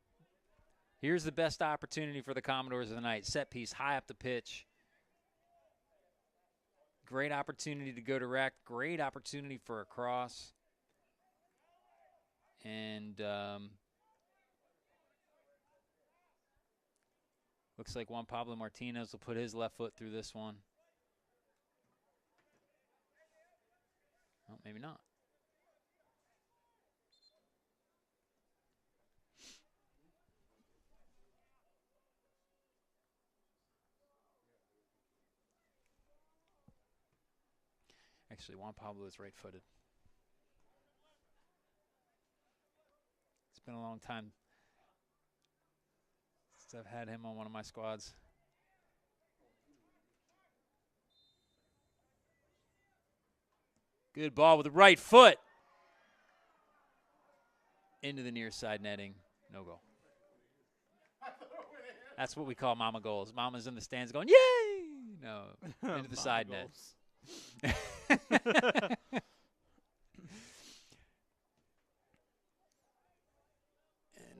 [SPEAKER 2] here's the best opportunity for the Commodores of the night. Set piece high up the pitch. Great opportunity to go direct. Great opportunity for a cross. And looks like Juan Pablo Martinez will put his left foot through this one. Well, maybe not. Actually, Juan Pablo is right-footed. It's been a long time since I've had him on one of my squads. Good ball with the right foot. Into the near side netting. No goal. That's what we call mama goals. Mama's in the stands going, yay! No, into the side net. And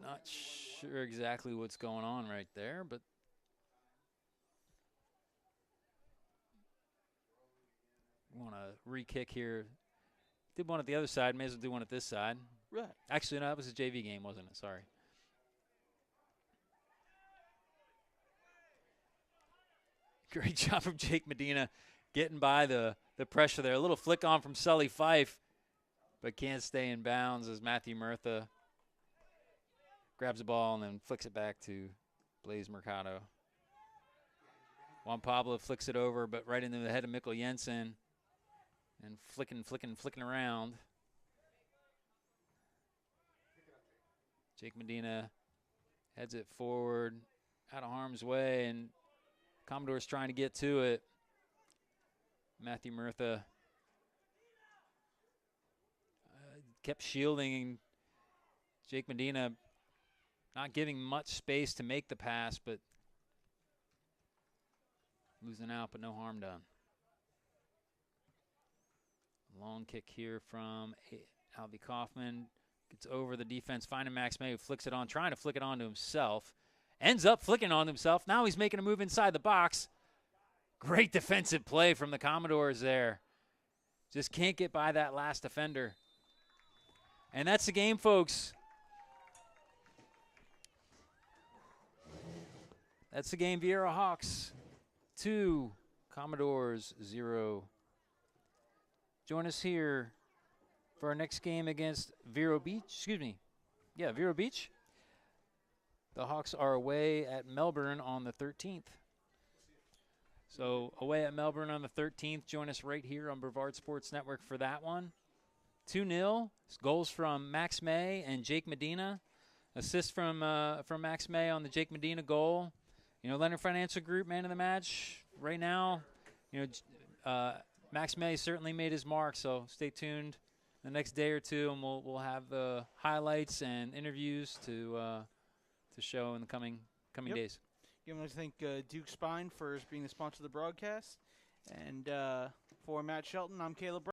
[SPEAKER 2] not sure exactly what's going on right there, but want to re-kick here. Did one at the other side, may as well do one at this side.
[SPEAKER 1] Right.
[SPEAKER 2] Actually, no, that was a JV game, wasn't it? Sorry. Great job from Jake Medina getting by the pressure there. A little flick on from Sully Fife, but can't stay in bounds as Matthew Murtha grabs the ball and then flicks it back to Blaze Mercado. Juan Pablo flicks it over, but right into the head of Mikkel Jensen. And flicking around. Jake Medina heads it forward, out of harm's way, and Commodore's trying to get to it. Matthew Murtha kept shielding Jake Medina, not giving much space to make the pass, but losing out, but no harm done. Long kick here from Albie Kaufman. Gets over the defense, finding Max May, who flicks it on, trying to flick it on to himself. Ends up flicking on himself. Now he's making a move inside the box. Great defensive play from the Commodores there. Just can't get by that last defender. And that's the game, folks. That's the game. Viera Hawks 2, Commodores 0. Join us here for our next game against Vero Beach. Vero Beach. The Hawks are away at Melbourne on the 13th. So away at Melbourne on the 13th. Join us right here on Brevard Sports Network for that one. 2-0. Goals from Max May and Jake Medina. Assist from Max May on the Jake Medina goal. You know, Leonard Financial Group, man of the match. Right now, you know, Max May certainly made his mark, so stay tuned the next day or two, and we'll have the highlights and interviews to show in the coming days.
[SPEAKER 1] Again, I want to thank Duke Spine for being the sponsor of the broadcast. And for Matt Shelton, I'm Caleb Brown.